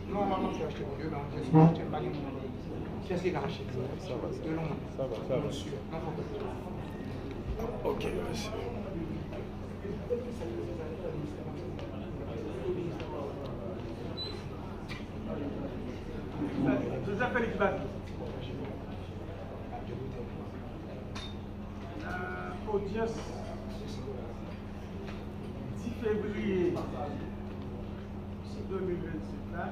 Non, maman, je vais acheter pour 2 ans. Je n'ai pas gagné. Qu'est-ce qu'il a acheté? Ça va. Monsieur, Ok, merci. Joseph Félix Badi. Audience 10 février 2027 là,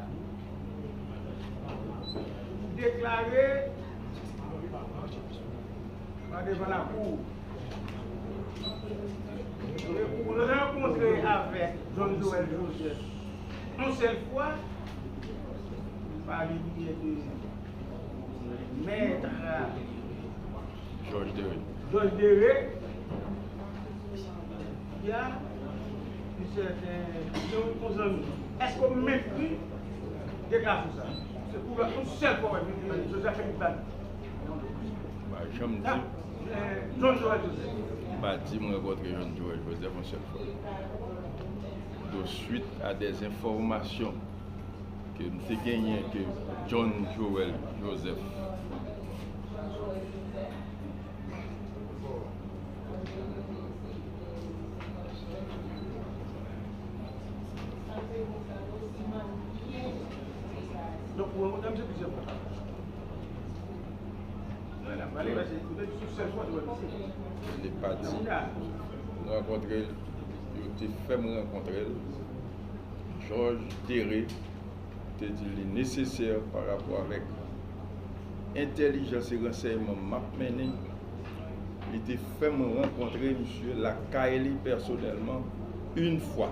déclaré devant la cour pour rencontrer avec John Joel Joseph une seule fois par l'unité de maître Georges Derry. Georges Derry. Il y a une certaine est-ce qu'on mépris des cas pour ça? C'est pour une seule fois, Joseph Félix Badi. John Joel Joseph. Badi m'a rencontré John Joel Joseph une seule fois. De suite à des informations que nous avons gagnées que John Joel Joseph Donc, pour un madame, c'est plusieurs fois. Voilà, allez, vas-y, vous êtes sur cette fois, je n'ai pas dit. Nous rencontré, je fait me rencontrer. Georges Derry te dit le nécessaire par rapport avec intelligence et renseignement m'a mené. Il te fait me rencontrer monsieur la Kaeli personnellement une fois.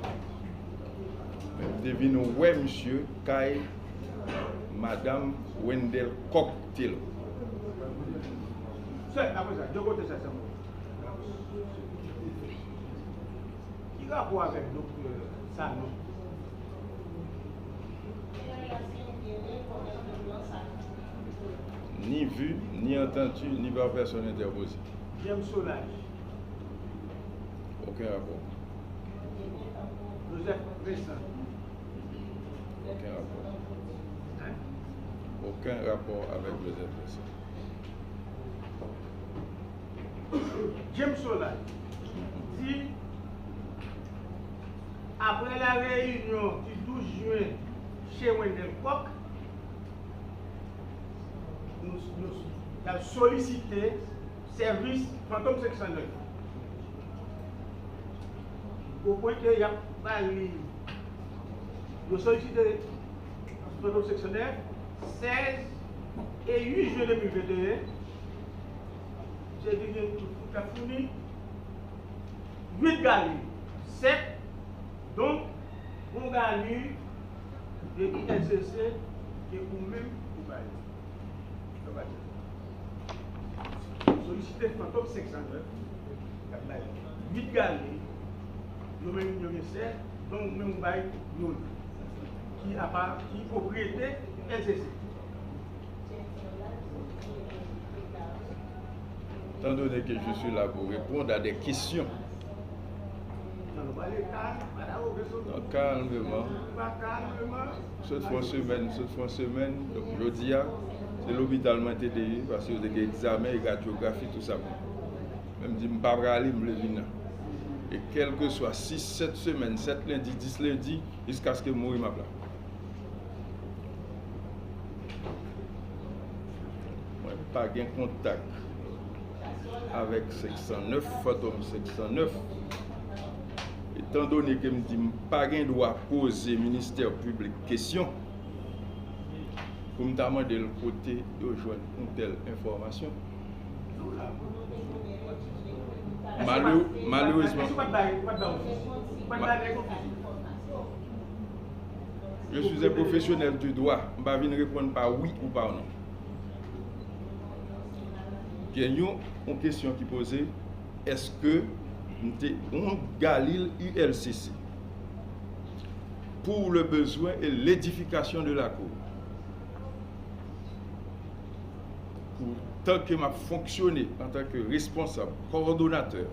Devine ouais monsieur Kaeli Madame Wendell Cocktail. C'est après ça, je côté ça. Qui rapport avec donc ça non? Ni vu, ni entendu, ni par personne interposée. James Solage. Aucun rapport. Joseph Vincent. Aucun rapport. Hein? Aucun rapport avec Joseph Vincent. James Solage dit après la réunion du 12 juin chez Wendell Koch, nous avons sollicité service Fantôme 609. Au point qu'il y a pas nous sollicité Fantôme 609 16 et 8 juin 2021. J'ai dit que tout a fourni 8 galeries, 7, donc on gagne de ISCC et ou même pour bailler. Sollicité Fantôme 609, 8 galeries, nous même nous 7, donc même bail qui a pas qui propriété SCC. Étant donné que je suis là pour répondre à des questions, donc, calmement, cette fois semaine, donc jeudi, c'est l'hôpital TDI parce que j'ai examen et radiographie, tout ça. Même si je ne peux pas aller, je vais. Et quel que soit 6, 7 semaines, 7 lundi, 10 lundi, jusqu'à ce que je mourre ma place. Moi, pas de contact avec 609, Fantôme 609. Étant donné que je me dis que je n'ai pas de droit poser au ministère public question, pour me demander le côté de joindre une telle information. Malheureusement, je suis un professionnel du droit. Je ne vais pas répondre par oui ou par non. Il y a une question qui est posée, est-ce que on Galil ULCC pour le besoin et l'édification de la cour? Pour tant que m'a fonctionné en tant que responsable, coordonnateur,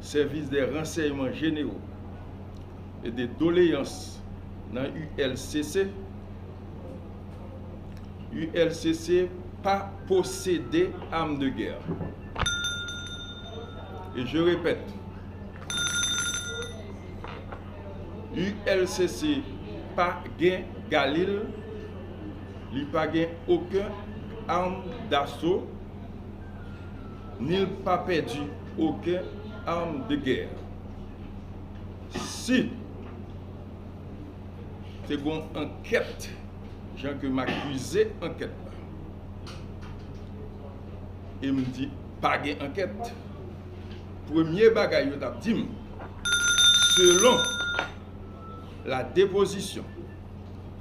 service des renseignements généraux et des doléances dans ULCC. ULCC pas posséder armes de guerre. Et je répète, ULCC pas gain Galil, il pas gain aucun arme d'assaut, ni pas perdu aucun arme de guerre. Si c'est une enquête, gens que m'accusé enquête, et me dit pas gain enquête. Premier bagage, je t'ai dit, selon la déposition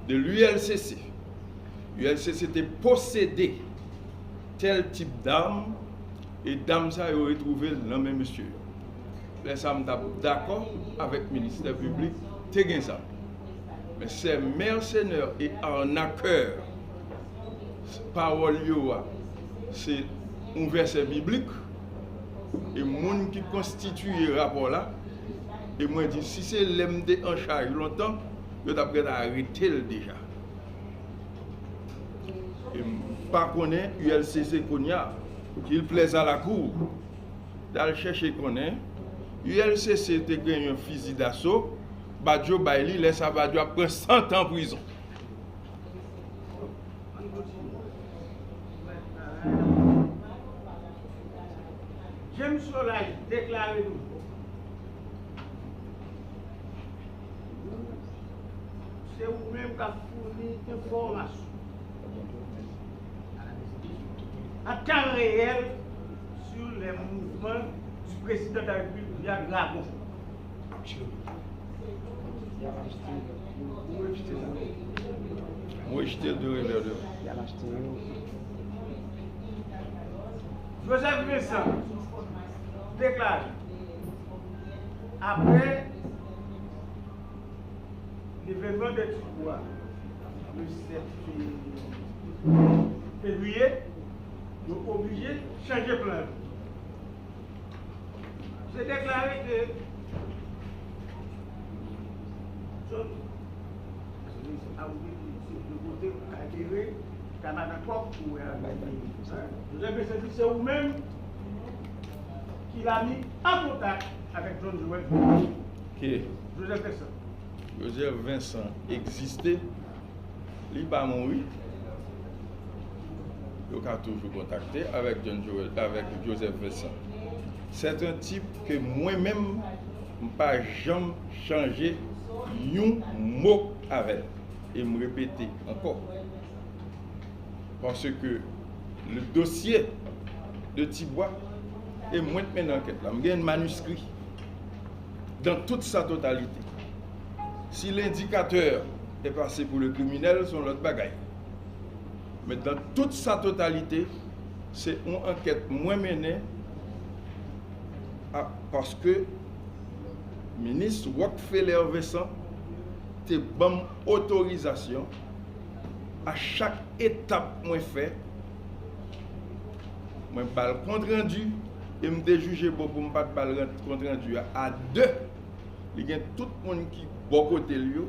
de l'ULCC, l'ULCC était possédé tel type d'armes et d'armes ça ont retrouvé dans même monsieur. Là, ça me d'accord avec le ministère public, c'est bien ça. Mais ces mercenaires et arnaqueurs, parole c'est un verset biblique. Et les gens qui constituent ce rapport là, et moi je dis si c'est l'MD en charge longtemps, je t'apprête à arrêter le déjà. Et pas connaître ULCC Konya, qu'il plaise à la cour, d'aller chercher connaître. ULCC te gagné un fusil d'assaut, Badjo Baili laisse à Badjo après 100 ans en prison. James Solay déclaré nous. C'est vous-même qui avez fourni l'information. À temps réel sur les mouvements du président de la République via Gabon. Moi, je t'ai de réveiller. Joseph Vincent déclare après l'événement de Tiboua le 7 février, nous sommes obligés de changer de plan. J'ai déclaré que c'est vous-même qui l'a mis en contact avec John Joel. Joseph Vincent. Joseph Vincent existait, il n'est pas mort. Il a toujours contacté avec John Joel, avec Joseph Vincent. C'est un type que moi-même, je n'ai pas jamais changé un mot avec. Et me répéter encore. Parce que le dossier de Tiboua est moins de enquête. Il y a un manuscrit dans toute sa totalité. Si l'indicateur est passé pour le criminel, c'est l'autre bagaille. Mais dans toute sa totalité, c'est une enquête moins menée parce que le ministre Rockefeller Vincent te bonne autorisation à chaque étape moi fait moi pas compte rendu et me déjuger pour me pas pas compte rendu à deux il y a tout le monde qui bon côté lui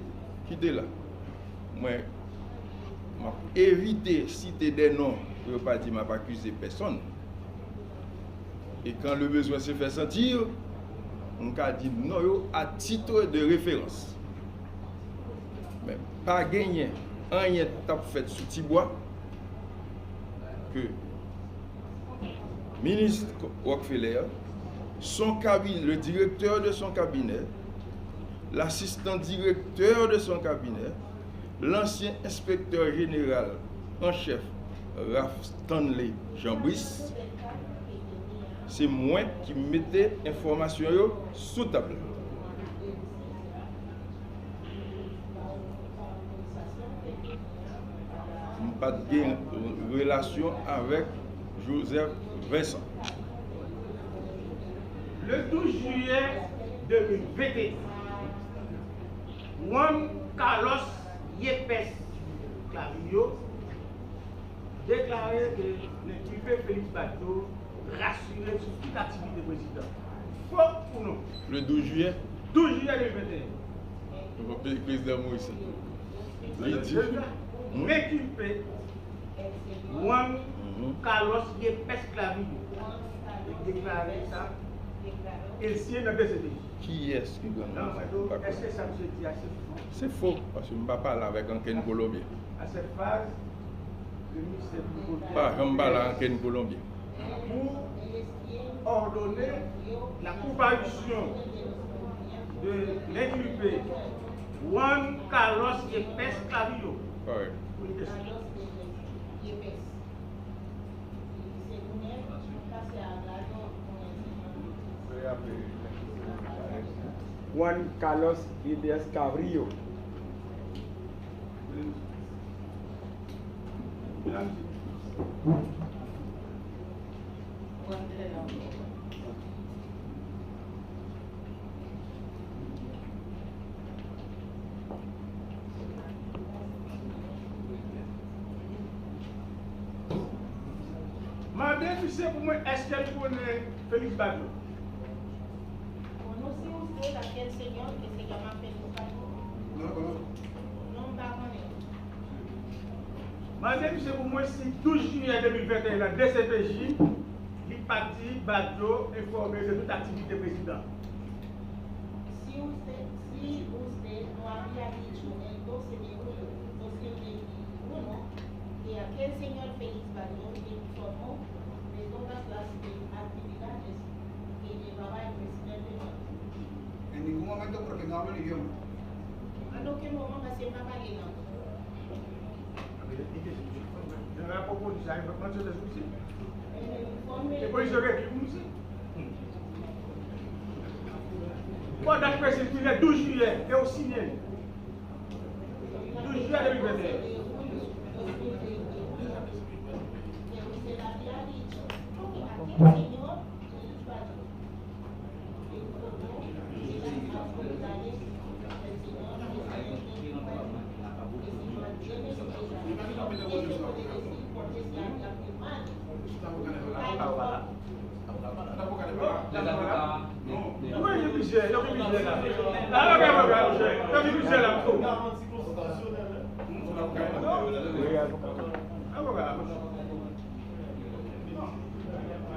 qui est là moi éviter citer des noms pour pas dire m'a pas accuser personne et quand le besoin se fait sentir on a dit non à titre de référence. Mais pas gagné, rien t'a fait sous Tiboua que ministre Rockefeller, son cabinet, le directeur de son cabinet, l'assistant directeur de son cabinet, l'ancien inspecteur général en chef Ralph Stanley Jean-Brice, c'est moi qui mettais l'information sous table. Pas de relation avec Joseph Vincent. Le 12 juillet 2021, Juan Carlos Yepes Clavillo déclarait que le privé Félix Badjo rassurait sur toute activité président. Faux ou non? Le 12 juillet 12 juillet 2021. Le président Moïse. Il dit. Récupérer Juan Carlos Yepes Clavillo. Il déclaré ça. Il signe dans le DCD. Qui est-ce qui donne ça? Est-ce que ça se dit assez faux? C'est faux, parce que je ne vais pas parler avec un Ken Colombien. À cette phase, le ministère du Pas, je ne parle avec un Ken Colombien. pour ordonner la comparution de l'inculpé Juan Carlos Yepes Clavillo. Correct. Pour une question. Juan Carlos Idias Cabrillo. Madame, tu sais pour moi, est-ce qu'elle connaît Félix Badjo? Conoce usted a aquel señor que se llama Félix Badjo? No lo conozco. No va con él. Madame, c'est pour moi, si 12 juillet 2021, la DCPJ, il parti Badjo informé de toute activité président. Si usted no había dicho el 12 de julio de 2021 que aquel señor Félix Badjo informó de todas las actividades que llevaba el presidente. En ningún momento porque no hablo el idioma. Alors que moment va se pas parler non. Je vais à propos de ça, il va prendre des soucis. Informe Et puis, je vais aussi. Bon, d'après ce qu'il est 12 juillet, et aussi bien. 12 juillet 2021.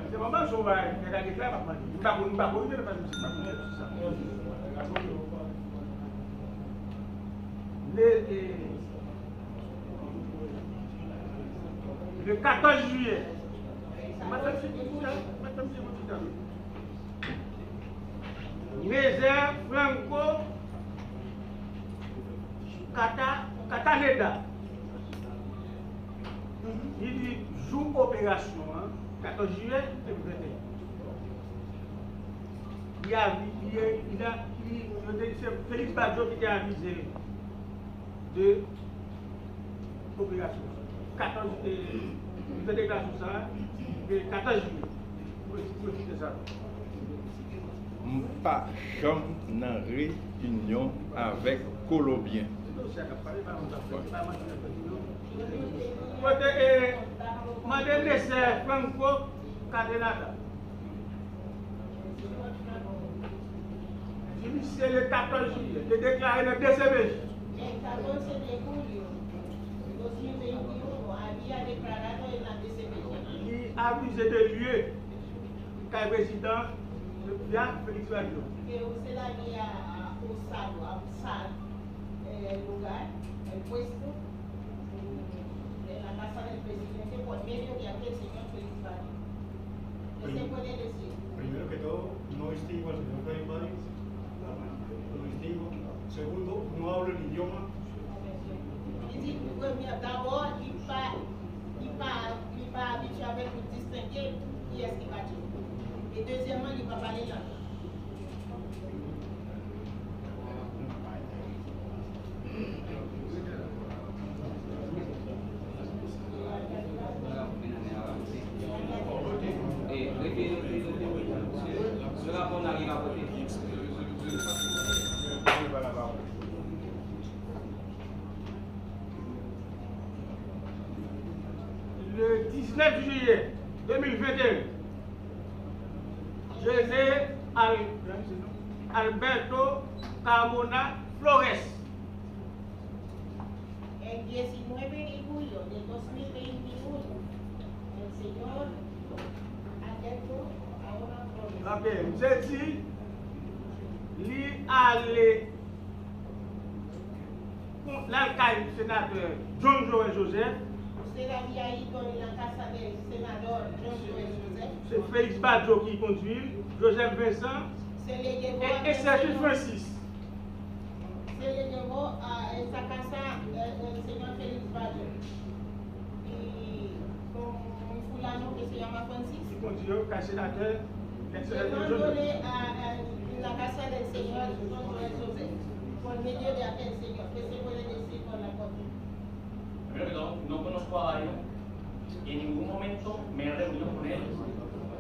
C'est vraiment sauvage, il y a des déclarations à faire. Il ne va pas faire le 14 juillet, Nézer Franco Cataneda. Il dit jour opération, 14 juillet 2021. C'est Félix Badjo qui a avisé de l'opération. 14 juillet, de 14 juillet. Pas jamais dans réunion avec Colombien. Madame Neser Franco Cadenada. C'est le 14 juillet, qui déclaré le DCPJ. El 14 de julio de 2021 había declarado en la DCPJ. Qui a avisé de lieu qu'un président via Félix Badjo. Que usted había usado el lugar, el puesto de la casa del presidente por medio de aquel señor Félix Badjo. ¿Qué se puede decir? Primero que todo, no distingo al señor Félix Badjo, no distingo. Segundo, no hablo el idioma. D'abord, il n'est pas habitué avec vous distinguer qui est-ce qui va dire. Et deuxièmement, il ne va pas parler là. Le 19 juillet 2021, José Alberto Carmona Flores. El 19 de julio de 2021, el señor Alberto ahora Flores. Ok, j'ai dit, lui aller contre l'alcalde sénateur John Joel Joseph, Usted había ido en la casa del senador John Joel Joseph. c'est Félix Badjo qui conduit, Joseph Vincent Se le llevó et Sergio Francis. Se le llevó a esa casa el señor Félix Badjo y con un fulano que se llama Francis, Qui conduit au sénateur, llevándole a la casa del señor John Joel Joseph por medio de aquel señor. ¿Qué se puede decir con la foto? Primero que todo, no conozco a Dario y en ningún momento me he reunido con él,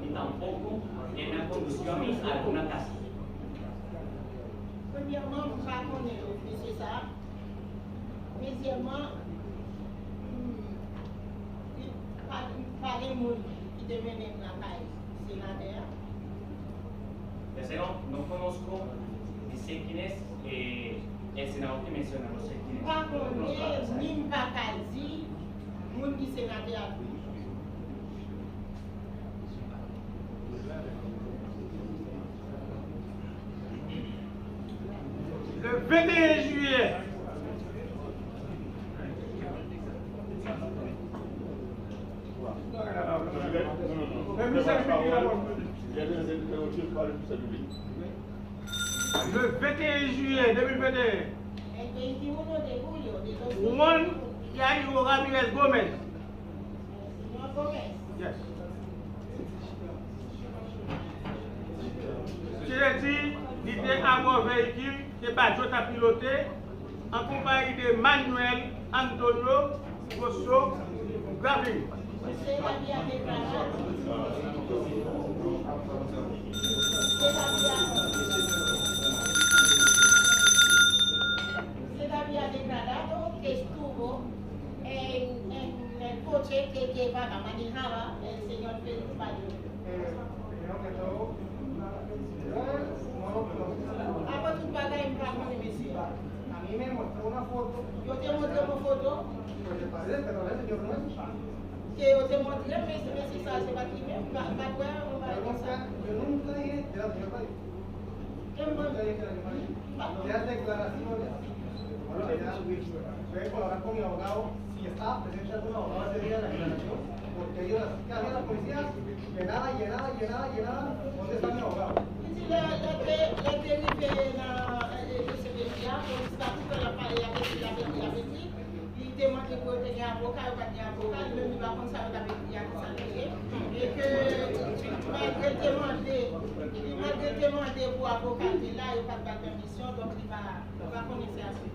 ni tampoco él me ha conducido a mí a alguna casa. Premièrement, pas qu'on est fait ça. Deuxièmement, pas les mots qui deviennent la caille sénateur. Tercero, no conozco ni sé quién es el senador que menciona, no sé quién es. Pas No qu'on conozco a la est persona. ni pas quasi, moun qui sénateur. Le 21 juillet, le 21 juillet 2021, El 21 de julio de 2021, Juan Yairo Ramirez Gomez, el señor Gómez, yes. Je dit, il était à mon véhicule que Badjo a piloté en compagnie de Manuel Antonio Rosso Gravin. usted había declarado. Usted había declarado que estuvo en el coche que manejaba el señor Félix Badjo. Primero que todo, Ah, pues tú pagas en pago de Messi. a mí me mostró una foto, Yo te mostré una foto pues se parece, pero a veces yo no es. que yo te mostré, Messi se hace aquí mismo. Yo Yo nunca dije que era señor Padre. Nunca dije que era señor Padre. Las declaraciones, bueno, ya puede colaborar con mi abogado si estaba presente algún abogado ese día en la declaración, porque ellos, ¿qué hacían la policía? Llenaba. ¿Dónde está mi abogado?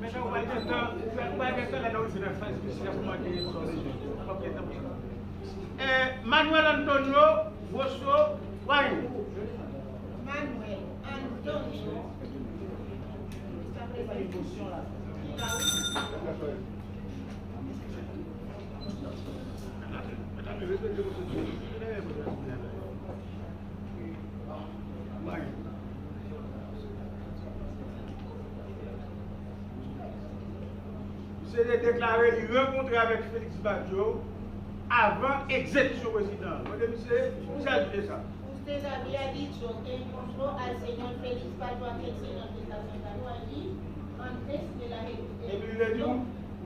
Maintenant, on va dire que la nourriture de France, c'est la commande sur les jeunes. Manuel Antonio Rosso Wine. Manuel Antonio. Está présentation là. C'est déclaré, il rencontrait avec Félix Badjo avant exécution président. Madame, vous avez dit ça. Usted había dicho que encontró al señor Félix Badjo, aquel señor que está sentado allí, antes de la Et puis il a dit,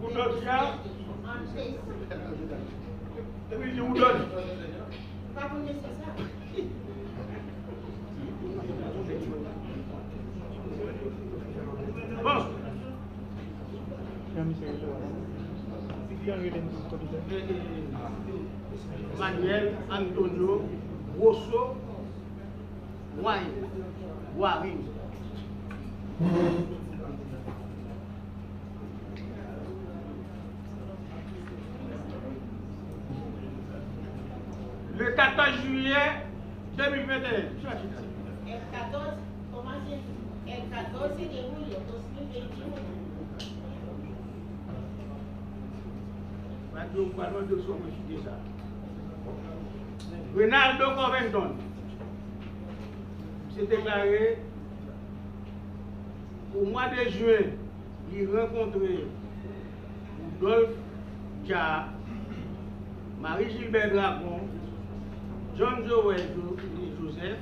vous donnez ça. Antes. Et puis il dit, vous donnez. Pas pour nécessaire. Bon. Manuel Antonio Rosso Waring. Le 14 juillet 2021. El 14, ¿cómo así? El 14 de julio 2021. Ronaldo Covington s'est déclaré au mois de juin, il rencontré Rudolph Dia, Marie-Gilbert Dragon, John Joel Joseph,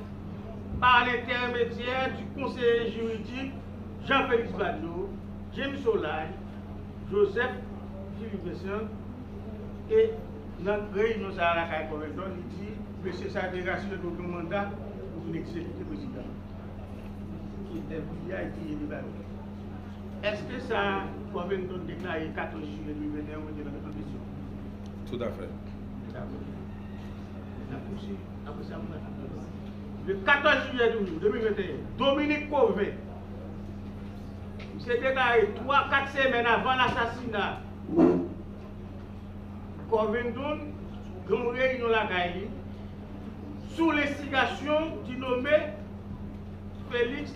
par l'intermédiaire du conseiller juridique Jean-Félix Badiou, James Solage, Joseph Philippe Besson, et notre réunion à la Caille Corridor, il dit que c'est sa délégation de mandat pour l'exécuter président. Qui était via et qui est débattu. Est-ce que ça, Covington déclaré 14 juillet 2021 ou de la question? Tout à fait. Le 14 juillet 2021, Dominique Covey s'est déclaré 3-4 semaines avant l'assassinat. Covington, grand réunion la Gaïli, sous l'instigation du nommé Félix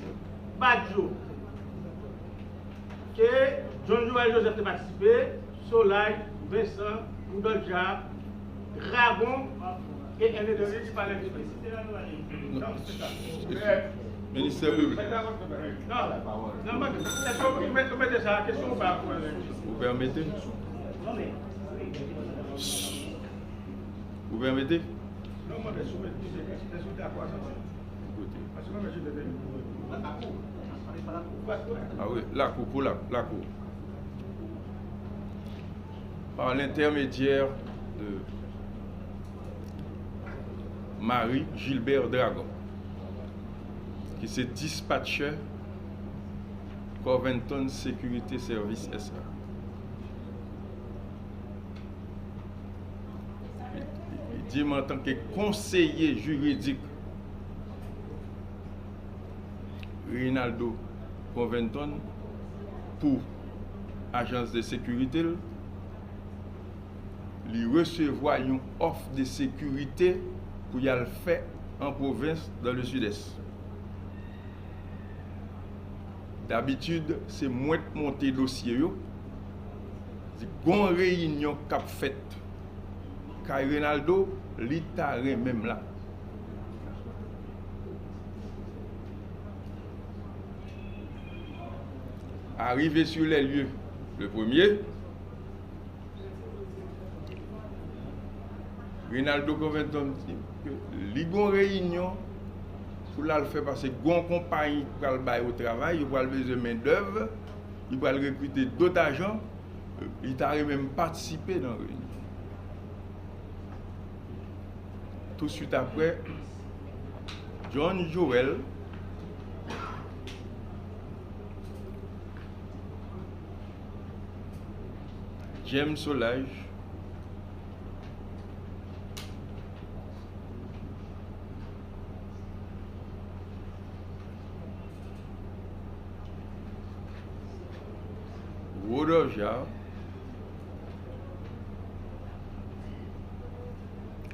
Badiou, que John Joel Joseph a participé, Solage, Vincent, Rudolph Dia, Dragon et un des deux qui parlaient du Ministère public. Non, est-ce que vous mettez ça à la question ou pas? Vous permettez? Vous permettez? Non, moi, je suis d'accord. Parce que moi, je suis Ah oui, la cour, pour la cour. Par l'intermédiaire de Marie-Gilbert Dragon, qui se dispatchait Covington Sécurité Service SA. Il dit en tant que conseiller juridique Rinaldo Covington pour agence de sécurité, lui recevoir une offre de sécurité pour y le faire en province dans le sud-est. D'habitude, c'est moi qui monte le dossier. C'est une réunion qu'a faite. Car Rinaldo, l'État même là. Arrivé sur les lieux, le premier, Rinaldo Covington dit que une réunion pour le faire parce que une compagnie qui va le bailler au travail, il va le besoin de main-d'œuvre, il va recruter d'autres agents, il t'a même participé dans la réunion. Tout de suite après, John Joel James Solage Rudolph Dia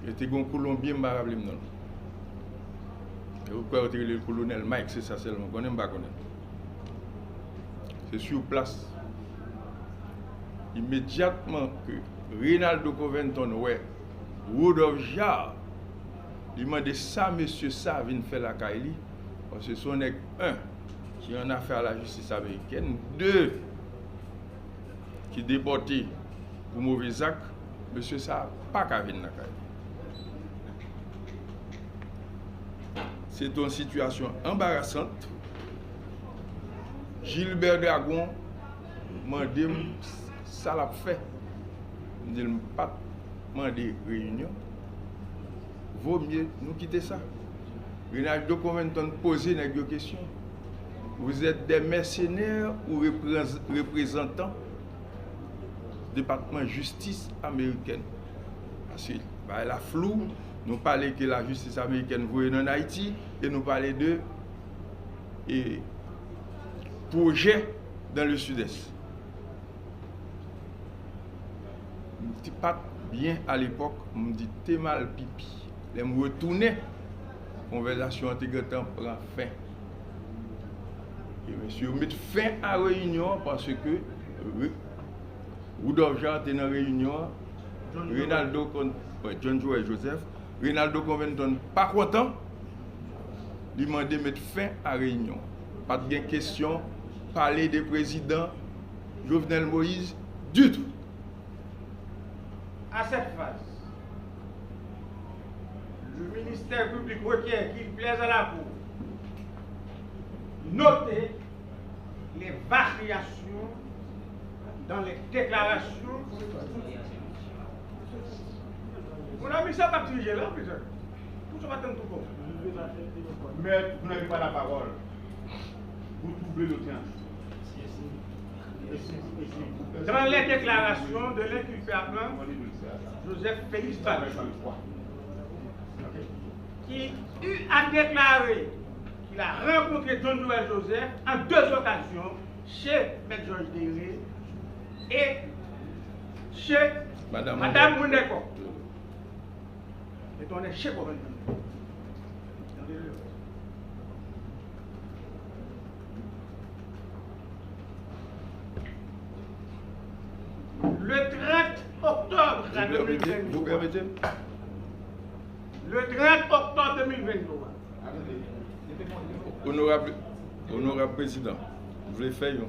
était un Colombien marable non. Et vous pouvez le colonel Mike, c'est ça seulement, on n'aime pas connaître. C'est sur place. Immédiatement que Rinaldo Covington, ouais, Rudolph Dia, il m'a dit ça, monsieur, ça vient faire la Kaili, parce que son est un qui en a fait à la justice américaine, deux qui déporté pour mauvais actes, monsieur, ça pas qu'à venir la Kaili. C'est une situation embarrassante. Gilbert Dragon m'a dit ça l'a fait. Il m'a pas demandé réunion. Vaut mieux nous quitter ça. Rinaldo Covington posé une question. Vous êtes des mercenaires ou représentants du département de justice américaine? Parce que la flou, nous parlons que la justice américaine voit en Haïti et nous parlons de projets dans le sud-est. Je ne pas bien à l'époque, je me dis t'es mal pipi. Je me retourner, la conversation intégrante prend fin. Et monsieur, met fin à la réunion parce que Rudolph Dia était dans la réunion, Rinaldo, John Joel Joseph, Rinaldo Covington pas content, il m'a demandé de mettre fin à la réunion. Pas de question parler des présidents Jovenel Moïse du tout. À cette phase, le ministère public requiert qu'il plaise à la Cour noter les variations dans les déclarations. On a mis ça par diriger là, peut-être. Tout ça va être tout bon. Mais vous n'avez pas la parole. Vous doublez le temps. Dans les déclarations de l'inculpable Joseph Félix Badjo, qui eut à déclarer qu'il a rencontré John Joël Joseph en 2 occasions chez M. Georges Déré et chez Madame Mouneko. Et on est chez Boven. Le 30 octobre 2023. Vous permettez? Le 30 octobre 2023. Honorable Président, vous voulez faire une...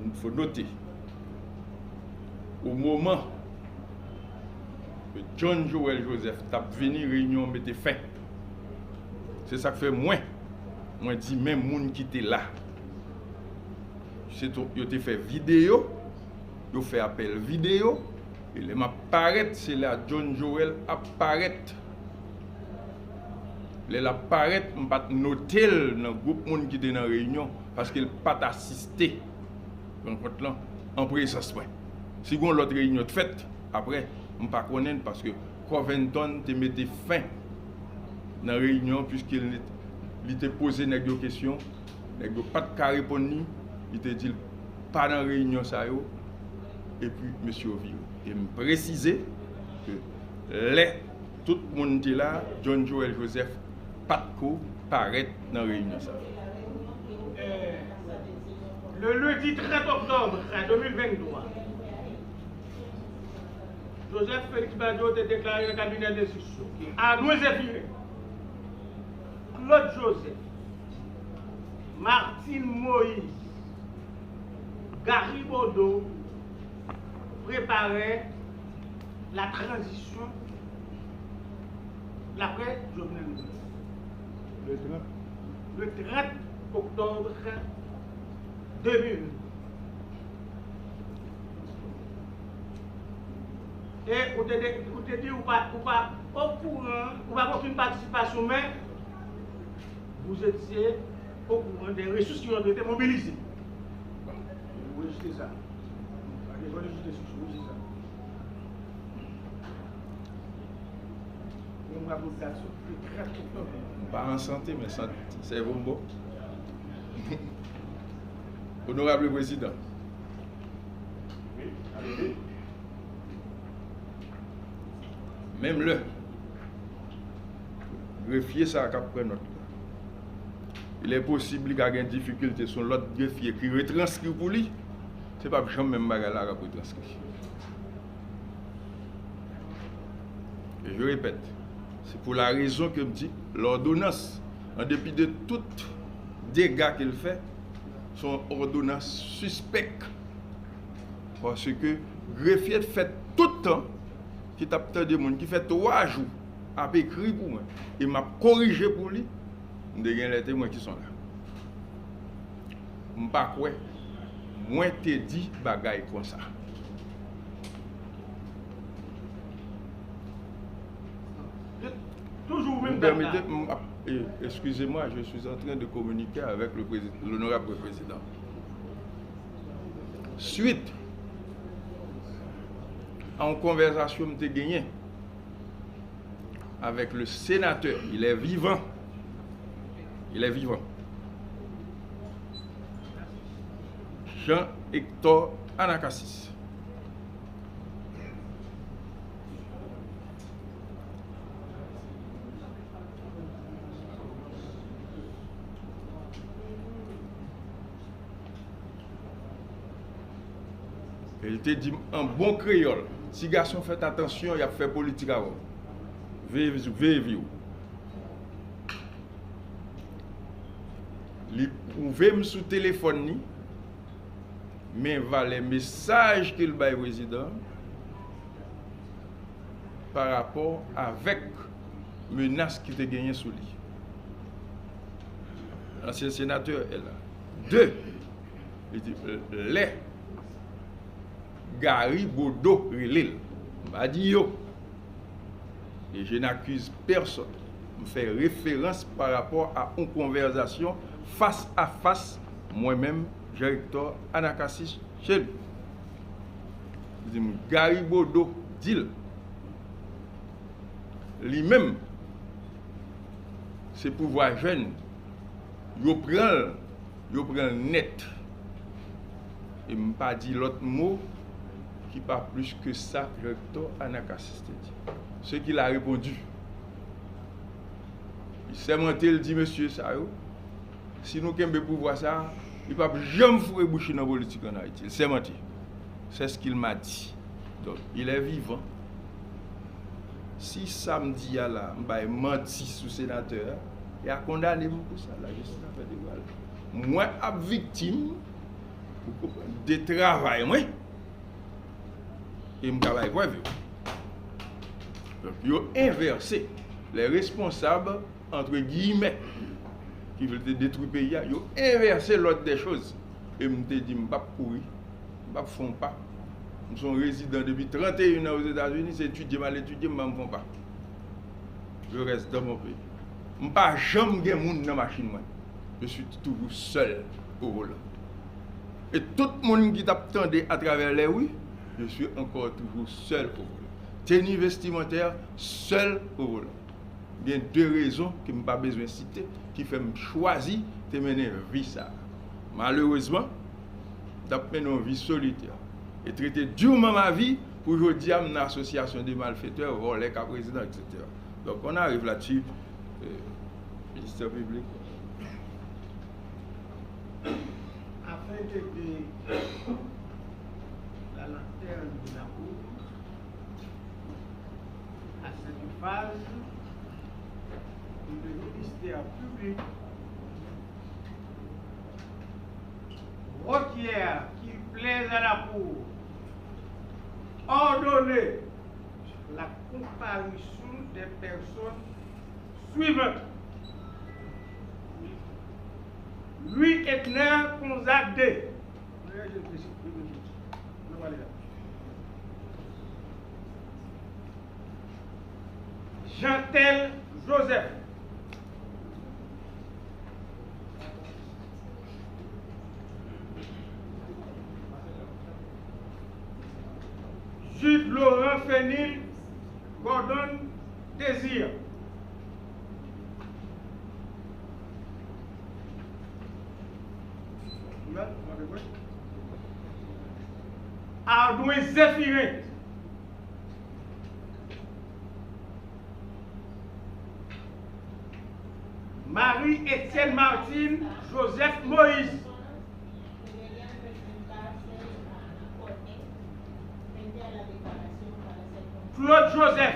Il faut noter, au moment que John Joël Joseph t'a venu réunion mettait fin, c'est ça que fait moi dis même moun qui était là. C'est tout, yo te fait vidéo, yo fait appel vidéo, et les m'apparaît, c'est là John Joël apparaît. Les apparaît, on pas noter dans le groupe moun qui était dans la réunion parce qu'il pas assisté rencontre là en présence moi. Si on l'autre réunion de fête après, on pas connaître parce que Covington te mettait fin dans la réunion puisqu'il t'a posé des questions, il n'a pas de cas répondre, il t'a dit pas dans la réunion ça yo, et puis monsieur Ovio. Et me préciser que tout le monde était là, John Joël Joseph Patco paraît dans la réunion ça. Le lundi 30 octobre 2023, Joseph Félix Badjo a déclaré un cabinet d'instruction à nous effilé. Claude Joseph, Martine Moïse, Gary Baudot préparaient la transition l'après Jovenel Moïse. Le 30 octobre 2000. Et vous te dit ou pas au courant, ou pas aucune participation, mais vous étiez au courant des ressources qui ont été mobilisées. Vous rejetez ça. Vous rejetez ça. Pas en santé, mais c'est bon. Honorable Président. Même le greffier ça a pris notre. Il est possible qu'il y ait une difficulté sur l'autre greffier qui retranscrit pour lui. Ce n'est pas jamais même bagarre là pour transcrire. Et je répète, c'est pour la raison que je me dis, l'ordonnance, en dépit de tout dégâts qu'il fait, son ordonnance suspecte. Parce que greffier fait tout le temps, qui tape des gens qui fait 3 jours, a écrit pour moi, et m'a corrigé pour lui, je suis les témoins qui sont là. Je ne sais pas quoi, moi je te dis bagaille comme ça. Toujours même excusez-moi, je suis en train de communiquer avec l'honorable président. Suite à une conversation que j'ai gagnée avec le sénateur, il est vivant. Jean-Hector Anakassis. Il te dit en bon créole, si garçon fait attention, il a fait politique avant. Vive. il pouvait sous téléphone, mais va les messages qu'il baille président par rapport avec menace qui était gagnée sous lui. L'ancien sénateur est là. 2. Il dit, les Gary Bodo Rilil m'a dit yo. Et je n'accuse personne. Je fais référence par rapport à une conversation face à face, moi-même, directeur Anakassis, chez lui. Il dit, Gary Bodo dit, lui-même, c'est pouvoir jeune, il prend net. Et ne pas dit l'autre mot qui pas plus que ça, directeur Anakassis. Ce qu'il a répondu. Il s'est monté, il dit, monsieur Sao, si nous avons pouvoir ça, il ne peut jamais faire boucher dans la politique en Haïti. Il s'est monté. C'est ce qu'il m'a dit. Donc, il est vivant. Si samedi, là, il menti sous sénateur, il a condamné pour ça. La justice a fait des balles. Moi, je suis victime de travail, moi. Et je travaille pour vivre. Donc, ils ont inversé les responsables, entre guillemets, qui veulent détruire le pays, ils ont inversé l'ordre des choses. Et je me dis, je ne vais pas courir, je ne vais pas faire pas. Je suis résident depuis 31 ans aux États-Unis, c'est étudier, mal étudier, je ne vais pas. Je reste dans mon pays. Je ne vais pas jamais gagner monde dans la machine. Je suis toujours seul au volant. Et tout le monde qui t'attendait à travers les rues, je suis encore toujours seul au volant. Tenue vestimentaire, seul au volant. Il y a 2 raisons que je n'ai pas besoin de citer qui font me choisir de mener une vie ça. Malheureusement, je mener une vie solitaire. Et traiter durement ma vie pour je dire une association de malfaiteurs, voler qu'à président, etc. Donc on arrive là-dessus, ministère public. Afin de la lanterne de la cour, à cette phase, le ministère public requiert qu'il plaise à la cour ordonner la comparution des personnes suivantes. Louis Etner Konzade. Jean-Tel Joseph. Jude Laurent Fénil Gordon Désir. Ardouin Zéphirin. Marie-Étienne Martine Joseph Moïse. Claude Joseph.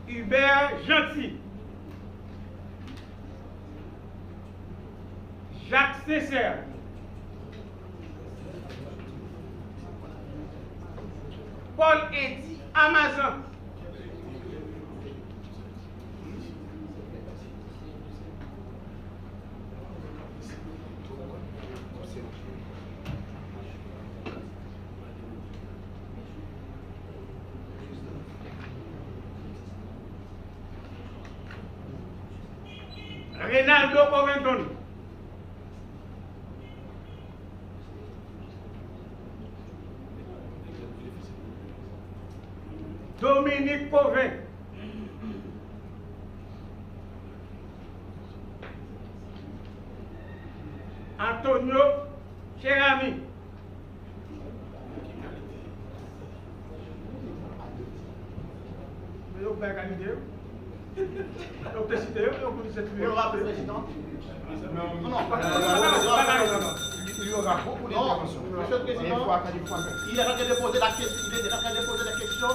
Hubert Gentil. Jacques César. Paul Eddy Amazon. Reynaldo Covington. Dominique Covin. Antonio Cherami. Honorable Président. Non, il y aura beaucoup d'interventions. Monsieur le Président, il est en train de poser la question,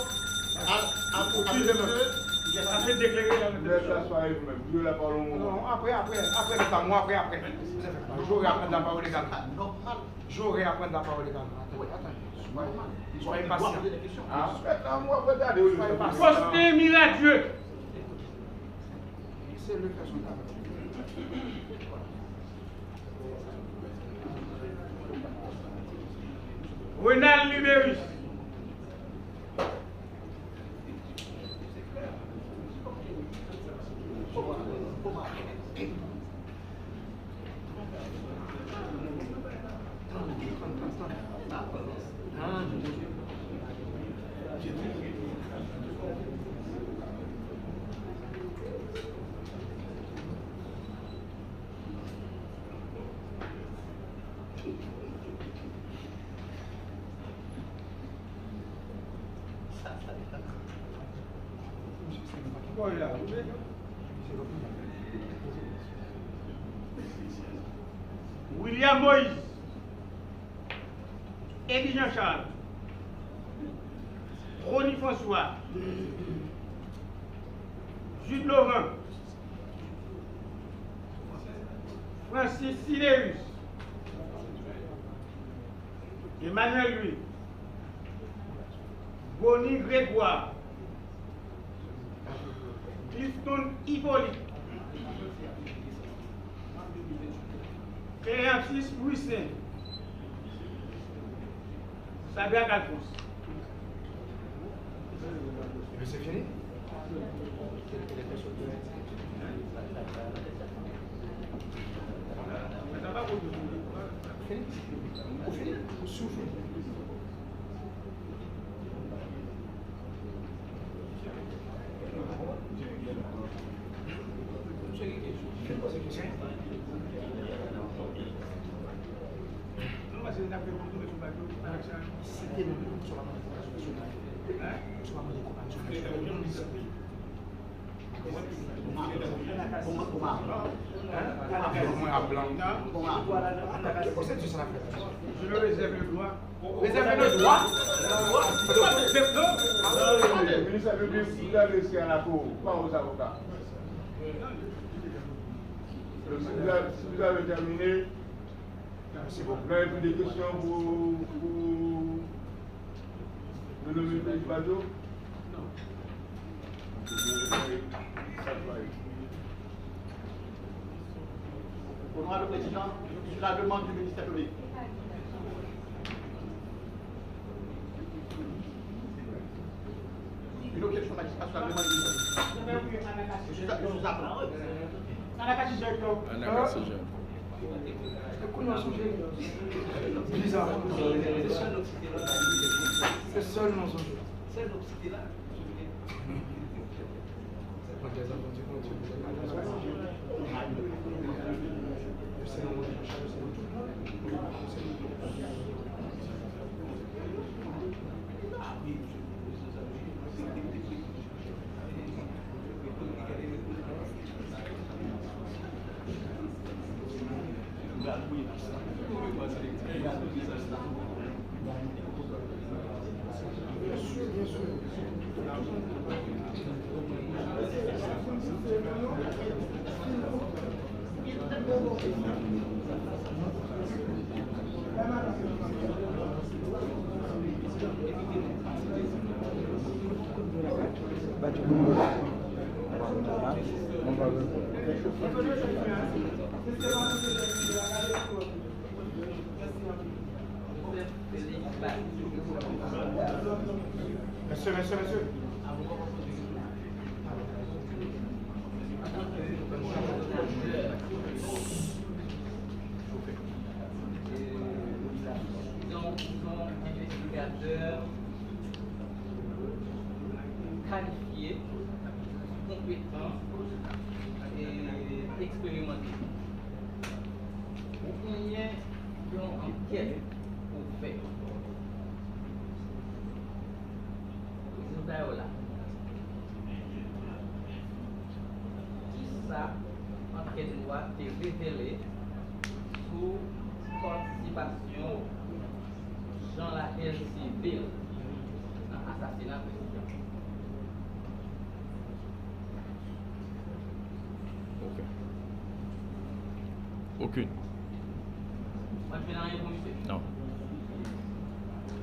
Après déclarer. Laisse la soirée vous-même. Vous la parole. Non, après, le temps, moi, après. J'aurai à prendre la parole également. J'aurai à prendre la parole également. Soyez patient. Ah, maintenant, moi, regardez. Postez miraculeux. C'est le cas son travail. Renal Libérus. William Moïse, Elie Jean-Charles, Ronnie François, Jude Laurent, Francis Siléus, Emmanuel Louis, Bonnie Grégoire, Clifton Hippolyte, Francis Louis-Saint, Sabia Alphonse. C'est fini? Je me réserve le droit. Réservez le droit. Le ministère public, vous avez laissé à la cour, pas aux avocats. Si vous avez terminé, vous avez plus des questions pour le nommer le bateau? Honorable le Président, sur la demande du ministère public. Une objection magistrale sur la demande du ministère. Je suis appelant. C'est bizarre. C'est seulement son jeu. Monsieur. Investigateur qualifié, compétent et expérimenté. Il y a une enquête pour faire. Résultat là. Qui ça, enquête doit te révéler sous participation Jean la civile dans l'assassinat président. Aucune. Moi, je fais rien pour monsieur. Non.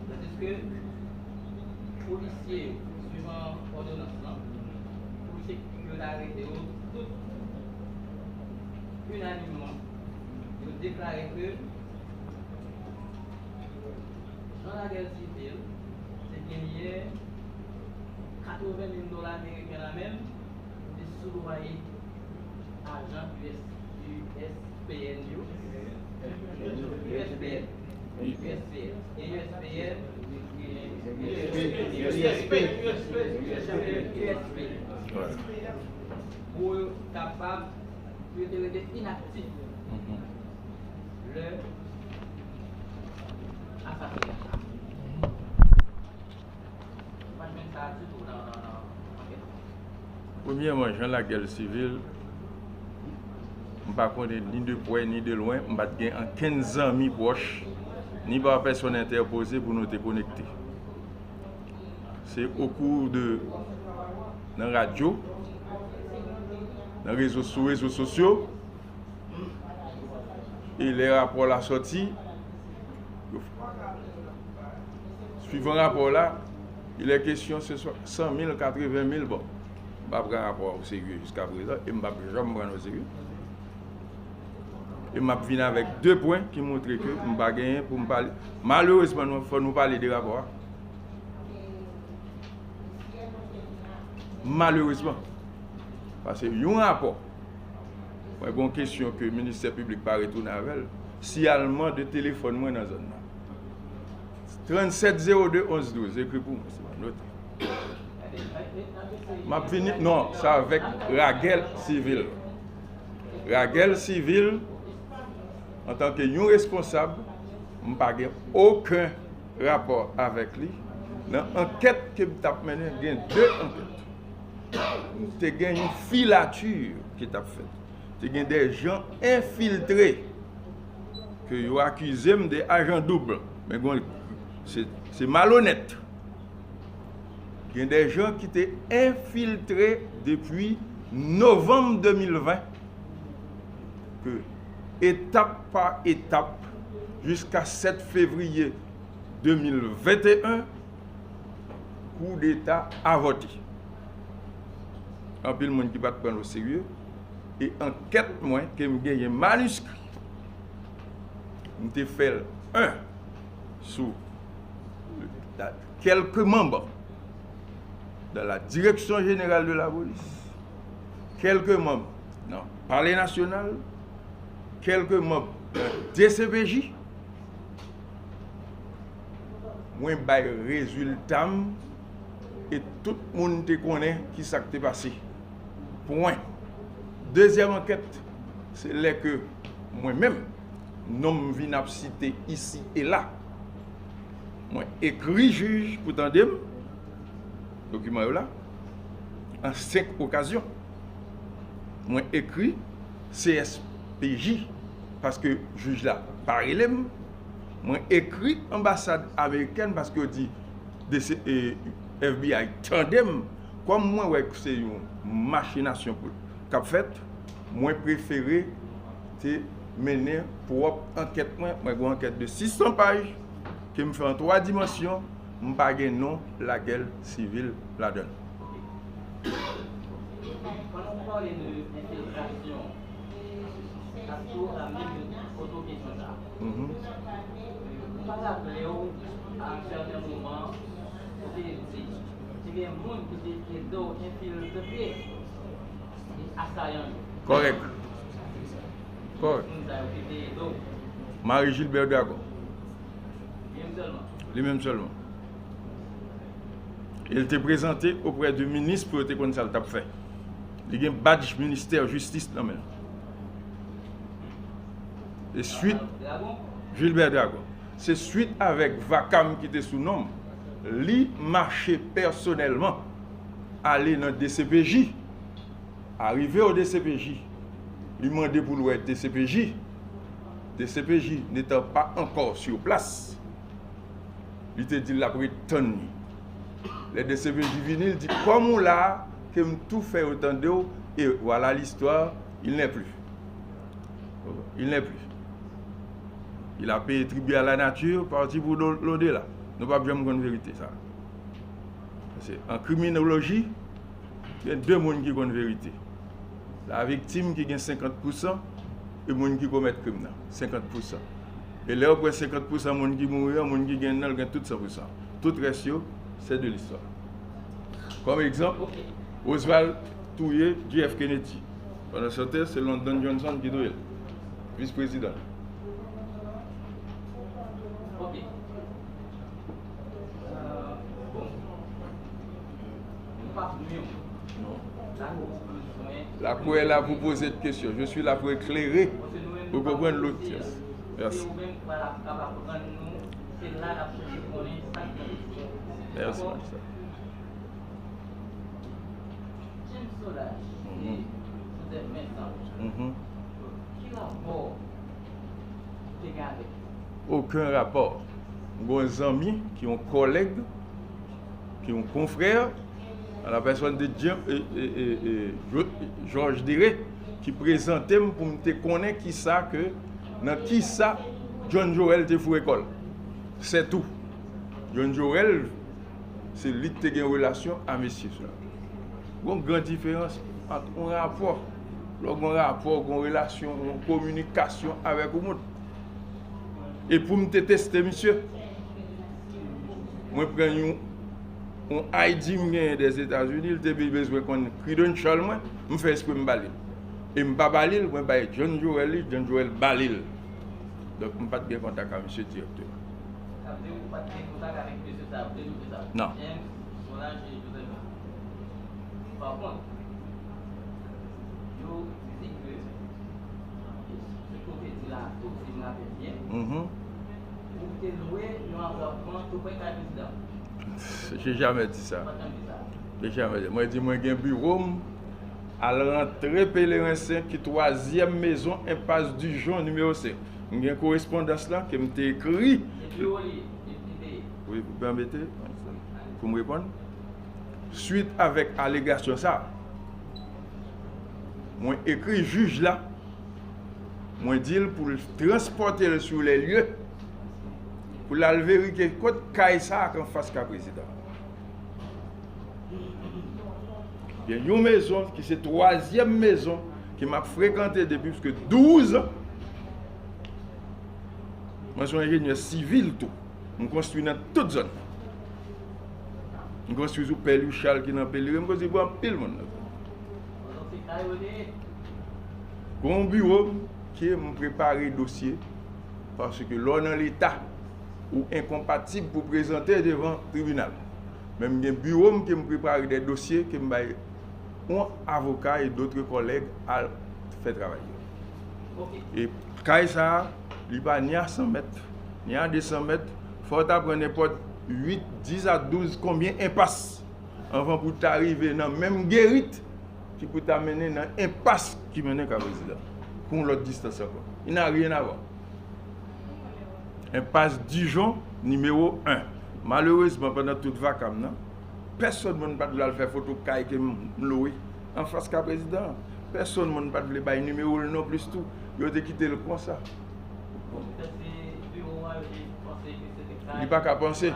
C'est que policiers, suivant ordonnance, policiers qui ont arrêté, tout unanimement, ils ont déclaré que dans la guerre civile, c'est gagné $80 000 américains la même, de sous-loyer argent USPN. Pour être capable de devenir inactif le assassinat. Premièrement, dans la guerre civile, je ne sais pas ni de près ni de loin, je ne sais pas 15 amis proches, ni par personne interposée pour nous te connecter. C'est au cours de la radio, dans les réseaux sociaux, et les rapports la sortie. Suivant le rapport là, il est question de 100 000, 80 000, bon. Je ne vais pas prendre un rapport au sérieux jusqu'à présent et je ne vais jamais prendre au sérieux. Et je viens avec 2 points qui montrent que je ne vais pas gagner pour me parler. Malheureusement, il faut nous parler des rapports. Malheureusement. Parce que un rapport, il y a une question que le ministère public pas retourner avec elle. Si allemand de téléphone moi dans la zone. 37 02 11 12, écrit pour moi, c'est ma note. Non, c'est avec la guerre civile. La guerre civile, en tant que responsable, je n'ai pas aucun rapport avec lui. Dans l'enquête que je ai menée, il y a 2 enquêtes. Il y a une filature qui est faite. Il y a des gens infiltrés qui ont accusé d'agents doubles. Mais bon, c'est malhonnête. Il y a des gens qui étaient infiltrés depuis novembre 2020, que étape par étape, jusqu'à 7 février 2021, coup d'État a voté. Un peu de monde qui va prendre au sérieux. Et enquête, moi, que j'ai gagné manuscrit. J'ai fait un sous quelques membres de la direction générale de la police, quelques membres du Palais national, quelques membres de DCPJ. Moi, j'ai résultat et tout le monde te connaît qui s'est passé. Point. Deuxième enquête, c'est là que moi-même, nom vient cité ici et là. Moi, écrit juge pour tandem, document là, en 5 occasions. Moi, écrit CSPJ, parce que juge là, par élève. Moi, écrit ambassade américaine, parce que dit FBI tandem. Comme moi, c'est une machination qu'a fait, moi, préféré mener pour enquête, une enquête de 600 pages, qui me fait en 3 dimensions, je ne sais pas non la guerre civile la donne. Quand on parle d'infiltration, ça tourne à autre question là. On va rappeler à un certain moment, il y a un monde qui est infiltré et assaillant. Correct. Correct. Marie-Gilbert Dragon. Lui-même seulement. Il était présenté auprès du ministre pour te connaître ça le fait. Il y a un badge ministère justice non mais. Et suite Gilbert Dragon. C'est suite avec Vacam qui était sous nom. Lui marchait personnellement aller dans le DCPJ. Arrivé au DCPJ, il demandait pour le DCPJ. DCPJ n'étant pas encore sur place. Il te dit la prétendue. Les DCPJ viennent, il dit comme on l'a, que tout fait autant d'eau, et voilà l'histoire, il n'est plus. Il n'est plus. Il a payé tribut à la nature, parti pour l'au-delà. Nous ne pouvons pas jamais connaître la vérité. Ça. En criminologie, il y a deux personnes qui connaissent la vérité. La victime qui gagne 50% et le monde qui commet le crime. 50%. Et là, après 50% de gens qui mourent, le monde qui gagne tout 100%. Tout le reste, c'est de l'histoire. Comme exemple, Oswald Touye, JF Kennedy. Pendant ce temps, c'est Lyndon Johnson qui doit être vice-président. Ok. Bon. Nous pas mieux. La Cour est là pour poser cette question. Je suis là pour éclairer, pour comprendre l'autre. Merci. Merci. Aucun rapport. Nos amis qui ont collègues, qui ont confrères, à la personne de Georges Diré, qui présentait pour me connaître qui ça que dans qui ça John Joel te fou école. C'est tout. John Joel, c'est lui qui a une relation à monsieur. Il y a une grande différence entre un rapport, une relation, une communication avec le monde. Et pour me tester, monsieur, moi je prends un ID des États-Unis, il a besoin qu'on credential, je fais ce que je balil. Et je ne balil, je vais John Joel balil. Donc je n'ai pas de contact avec monsieur directeur. Non. Par contre, yo dit que ce côté dit là, tout ce qui m'a fait bien. Pour te louer, nous avons tout près de président. J'ai jamais dit ça. J'ai jamais dit. Moi, je dis, moi, j'ai un bureau à l'entrée Pèlerin 5, qui est 3e maison, impasse du Jean, numéro 5. J'ai une correspondance là qui m'a écrit. Oui, vous permettez pour me répondre? Suite avec allégation ça, moi écrit juge là, moi dit pour le transporter sur les lieux, pour la vérifier côté Kaïsa en face du président. Il y a une maison qui c'est 3e maison qui m'a fréquenté depuis plus que 12 ans. Moi je suis ingénieur civil tout. Je construis dans toute zone. Je construis sur Père Charles qui est dans Père. Je construis pour pile monde. Un bureau qui me préparé dossier parce que l'on dans l'état ou incompatible pour présenter devant le tribunal. Même un bureau qui me prépare des dossiers qui me un avocat et d'autres collègues à faire travailler. Et quand ça, il n'y a pas ni à 100 mètres, ni à 200 mètres. Il faut apprendre n'importe 8, 10 à 12 combien impasse avant pour t'arriver dans même guérite qui peut t'amener dans impasse qui mène à président. Pour l'autre distance encore. Il n'a rien à voir. Impasse Dijon numéro 1. Malheureusement pendant toute vacances, personne ne peut pas faire photo caille que m'loué en face du président. Personne ne peut pas faire numéro non plus tout. Il a quitté le comme ça. Il n'y a pas qu'à penser.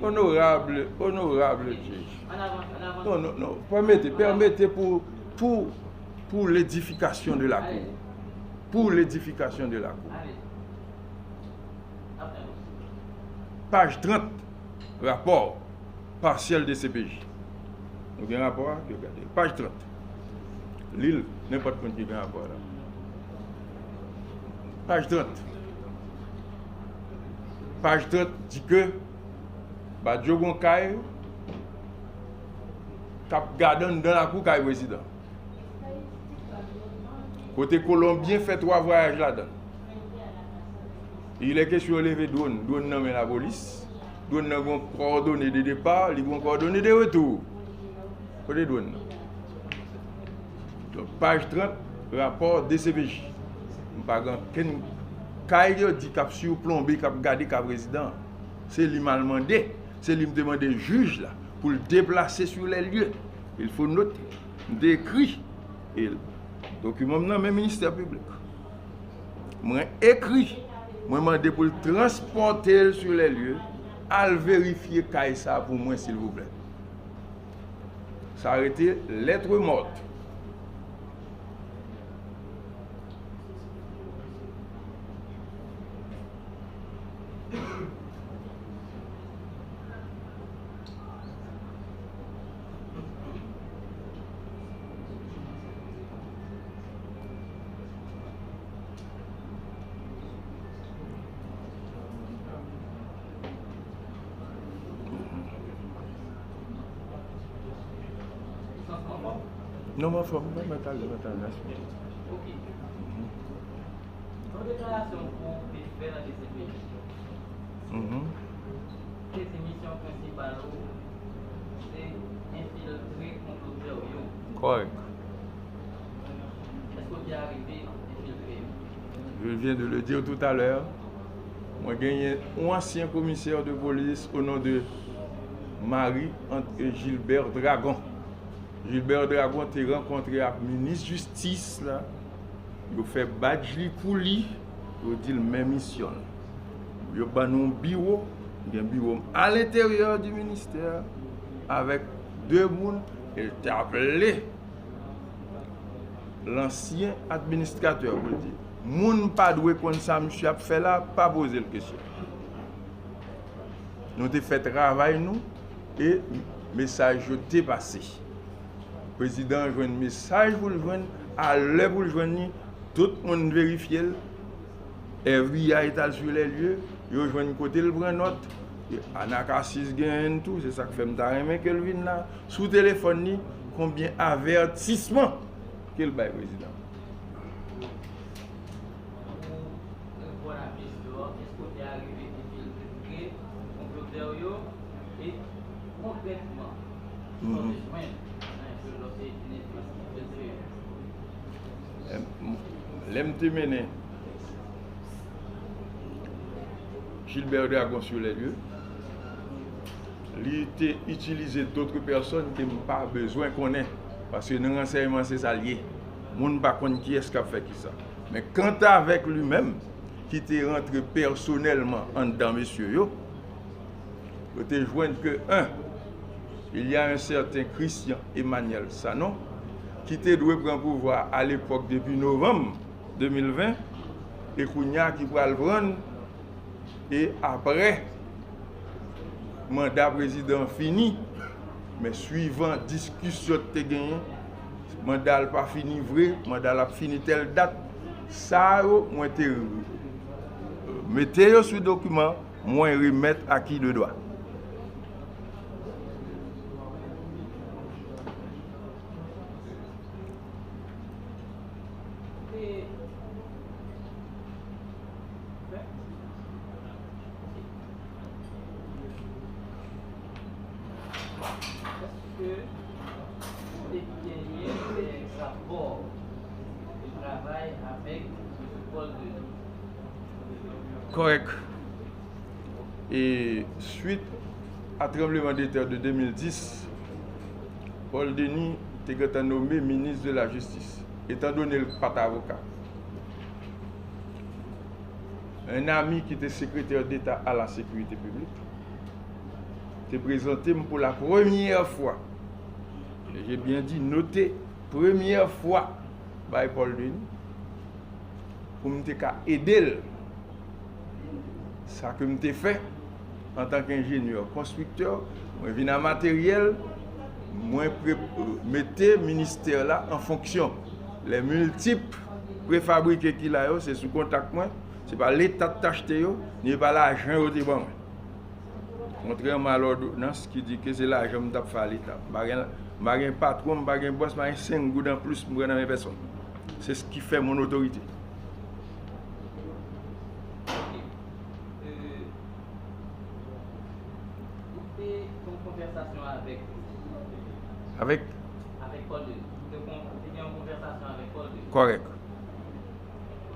Honorable juge. Non. Permettez pour l'édification de la cour. Pour l'édification de la cour. Page 30, rapport partiel de CPJ. Vous avez un rapport à regarder. Page 30. L'île, n'importe qui a un rapport là. Page 30. Page 30 dit que Diogon Kaye cap gardé dans la cour Kaye président. Côté colombien fait 3 voyages là-dedans. Il est question de lever drone nomme la police, drone n'a pas coordonné de départ, il a coordonné de retour. Côté drone. Donc page 30, rapport DCPJ. Par exemple, quand il dit qu'il a surplombé, qu'il a gardé le président, c'est lui m'a demandé, c'est lui demander juge là pour le déplacer sur les lieux. Il faut noter, décrit. Et Document dans le ministère public. Moi écrit, moi demandé pour le transporter sur les lieux, à vérifier ça pour moi s'il vous plaît. Ça a été lettre morte. Non, ma femme, je vais mettre la suite. Ok. Dans déclaration pour faire la DCP, ces émissions principales, c'est infiltrer contre le. Correct. Est-ce que vous êtes arrivé à infiltrer? Je viens de le dire tout à l'heure. Moi, j'ai gagné un ancien commissaire de police au nom de Marie et Gilbert Dragon. Gilbert Dragon t'a rencontré avec le ministre de la Justice. Il a fait badge pour lui. Il a dit la même mission. Il a un bureau. Il y a un bureau à l'intérieur du ministère avec deux personnes. Il t'a appelé l'ancien administrateur pour dire moun pas doué comme ça monsieur a fait là, pas poser la question. Nous avons fait travail nous et message est passé. Le président a un message pour le joindre, à l'heure pour le joindre, tout le monde vérifie. FBI est sur les lieux, il a joint côté le prend note. Anakassis gagne tout, c'est ça que fait me Kelvin là. Sous téléphone, combien avertissement qu'il bail président. Et concrètement, l'MT mené Gilbert Dragon sur les lieux, il a utilisé d'autres personnes qui n'ont pas besoin qu'on ait. Parce que dans le renseignement, c'est ça lié. On ne sait pas qui est-ce qui a fait ça. Mais quant avec lui-même, qui était rentré personnellement en dedans, monsieur, vous te joindre que, il y a un certain Christian Emmanuel Sanon, qui était doué prendre pouvoir à l'époque depuis novembre 2020, et Kounia qui va le prendre, et après, mandat président fini, mais suivant discussion de gagné, mandat n'a pas fini vrai, mandat n'a pas fini telle date, ça, moi, mettez sur le document, moi, remettre à qui le doit. Correct. Et suite à tremblement de terre de 2010, Paul Denis était nommé ministre de la Justice, étant donné le pas d'avocat. Un ami qui était secrétaire d'État à la sécurité publique s'est présenté pour la première fois. J'ai bien dit, notez, première fois par Paul Denis, pour m'aider. Ça que je fait en tant qu'ingénieur constructeur, je viens en matériel, je mettais le ministère là en fonction. Les multiples préfabriqués qu'il a, c'est sous contact. Ce n'est pas l'État de t'acheter, ni pas l'argent au bon. Contrairement à l'ordonnance qui dit que c'est l'argent que je fais à l'État. Je n'ai pas patron, je n'ai pas boss, je n'ai 5 gouttes en plus pour dans mes personnes. C'est ce qui fait mon autorité. Avec Paul Denis. Vous avez une conversation avec Paul Denis. Correct.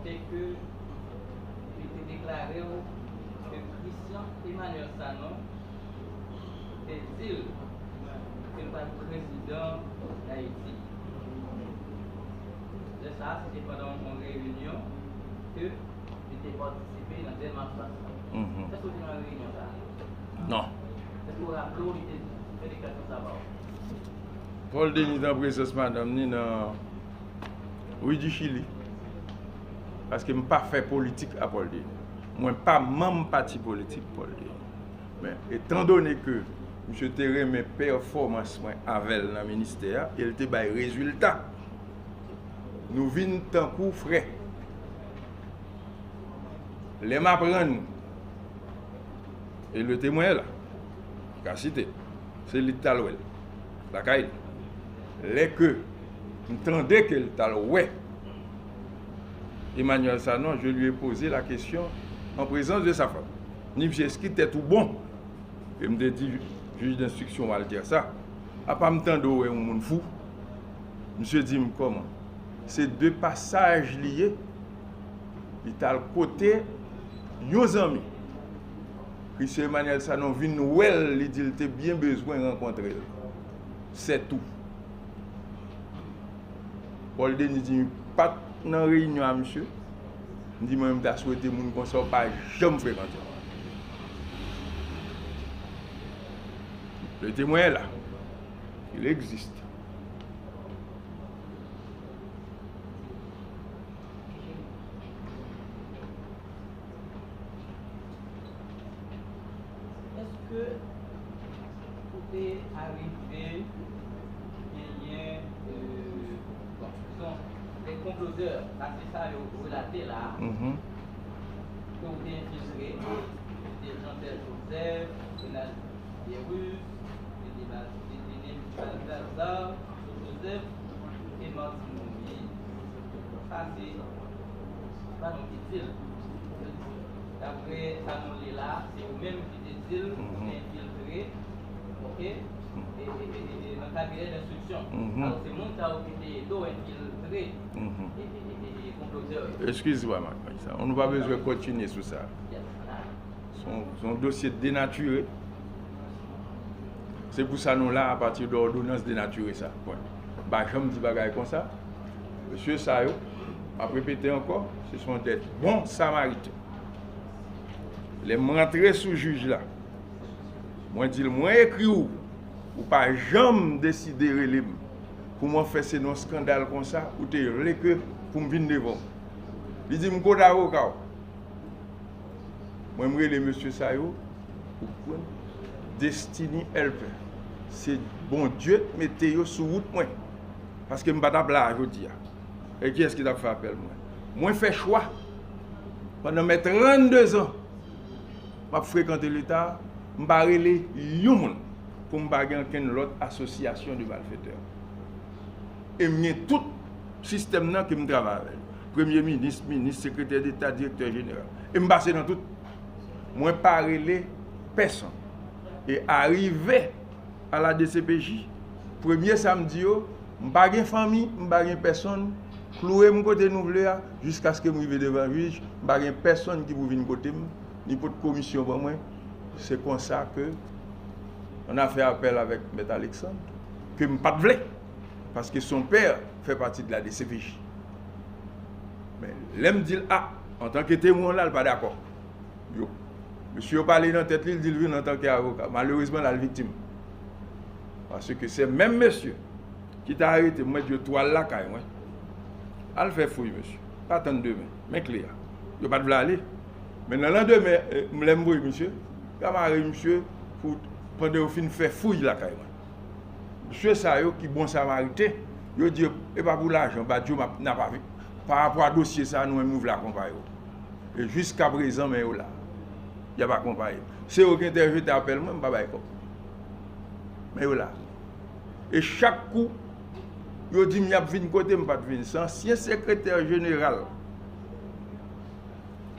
C'est que il était déclaré que Christian Emmanuel Sanon est-il que le président d'Haïti. ça, c'était pendant une réunion que j'étais participé dans des marches. Est-ce que vous avez une réunion ça? Non. Est-ce que vous rappelez où il était fait des questions ça va? Paul Denis dans la présence, madame, ni dans. Oui, du Chili. Parce que je n'ai pas fait politique à Paul Denis. Moi, pas même parti politique Paul Denis. Mais étant donné que M. Terre mes performances avec le ministère, il était des résultats. Nous venons tant coup frais. Les m'apprennent. Et le témoin là, qu'a cité, c'est l'Italouel, la caille. Les que, entendez que l'Italouel, Emmanuel Sanon, je lui ai posé la question en présence de sa femme. Nivjeski était tout bon. Il me dit, juge d'instruction, on va le dire ça. A pas me tendre où est un monde fou. Monsieur dit comment? C'est deux passages liés. Il est à côté, nos amis. Christian Emmanuel Sanon vient nous, il dit qu'il était bien besoin de rencontrer. C'est tout. Paul Denis dit, pas dans la réunion à monsieur. Il dit, moi, je souhaité que mon conseil pas jamais fréquenter. Le témoin est là. Il existe. Est-ce que vous êtes arrivé les comploteurs, c'est ça vous relatez là, que vous avez infiltré des Jean-Pierre Joseph, des Russes, des Balthazar, Joseph et Martin Moumi. Ça c'est pas non utile. D'après ça nous là, c'est vous-même qui dites infiltré, ok? Et dans le cabinet d'instruction. Alors c'est mon cas qui était infiltré et comploteurs. Excusez-moi, on n'a pas besoin de continuer sur ça. Son dossier dénaturé. C'est pour ça nous là, à partir de l'ordonnance dénaturée ça. Bah, je me dis bagaille comme ça. Monsieur Sayo a répété encore, ce sont des bons samaritains. Les rentrer sous juge là. Moi dis moi écrit ou pas jamais décider relève pour moi faire ce non scandale comme ça ou te relé que pour me venir devant. Il dit m'ko d'avocat. Moi me relé monsieur Sayo pour Destiny Helper. C'est bon Dieu mettez yo sur route moi parce que m'pa là aujourd'hui. Et qui est-ce qui t'a fait appel moi? Moi fait choix pendant mes 32 ans m'a fréquenté l'État, m'a relé yon moun pour m'a gagner aucune autre association de malfaiteurs. Et m'y tout système là que me travaille avec. Premier ministre, ministre, secrétaire d'État, directeur général. Et m'a passé dans tout. Moi pas relé personne. Et arrivé à la DCPJ, premier samedi, je n'ai pas de famille, je n'ai pas de personne, cloué mon côté nouvelé jusqu'à ce que je arrive devant le juge, je n'ai pas de personne qui peut venir côté, ni pour de commission pour moi. C'est comme ça que on a fait appel avec M. Alexandre, que je n'ai pas de voulu, parce que son père fait partie de la DCPJ. Mais là, me dit, en tant que témoin, là, il n'est pas d'accord. Monsieur a parlé dans la tête, il dit lui en tant qu'avocat. Malheureusement, la victime. Parce que c'est même monsieur qui t'a arrêté, moi, je toile là, quand même. Elle fait fouille, monsieur. Pas attendre demain. Mais clair. Il n'y a pas de aller. Mais dans le lendemain, je l'aime, monsieur. Camarade, monsieur, pour pendant qu'il fait fouille là, quand même. Monsieur Sayo, qui est bon samaritain, il dit, et pas pour l'argent, Dieu n'a pas vu. Par rapport à dossier, ça, nous voulons l'accompagner. Et jusqu'à présent, mais là. Il n'y a pas compagnie. C'est aucun interview t'appelle moi, je ne vais pas. Mais voilà. Et chaque coup, il dit qu'il y a une côté, je ne vais pas venir. C'est ancien secrétaire général.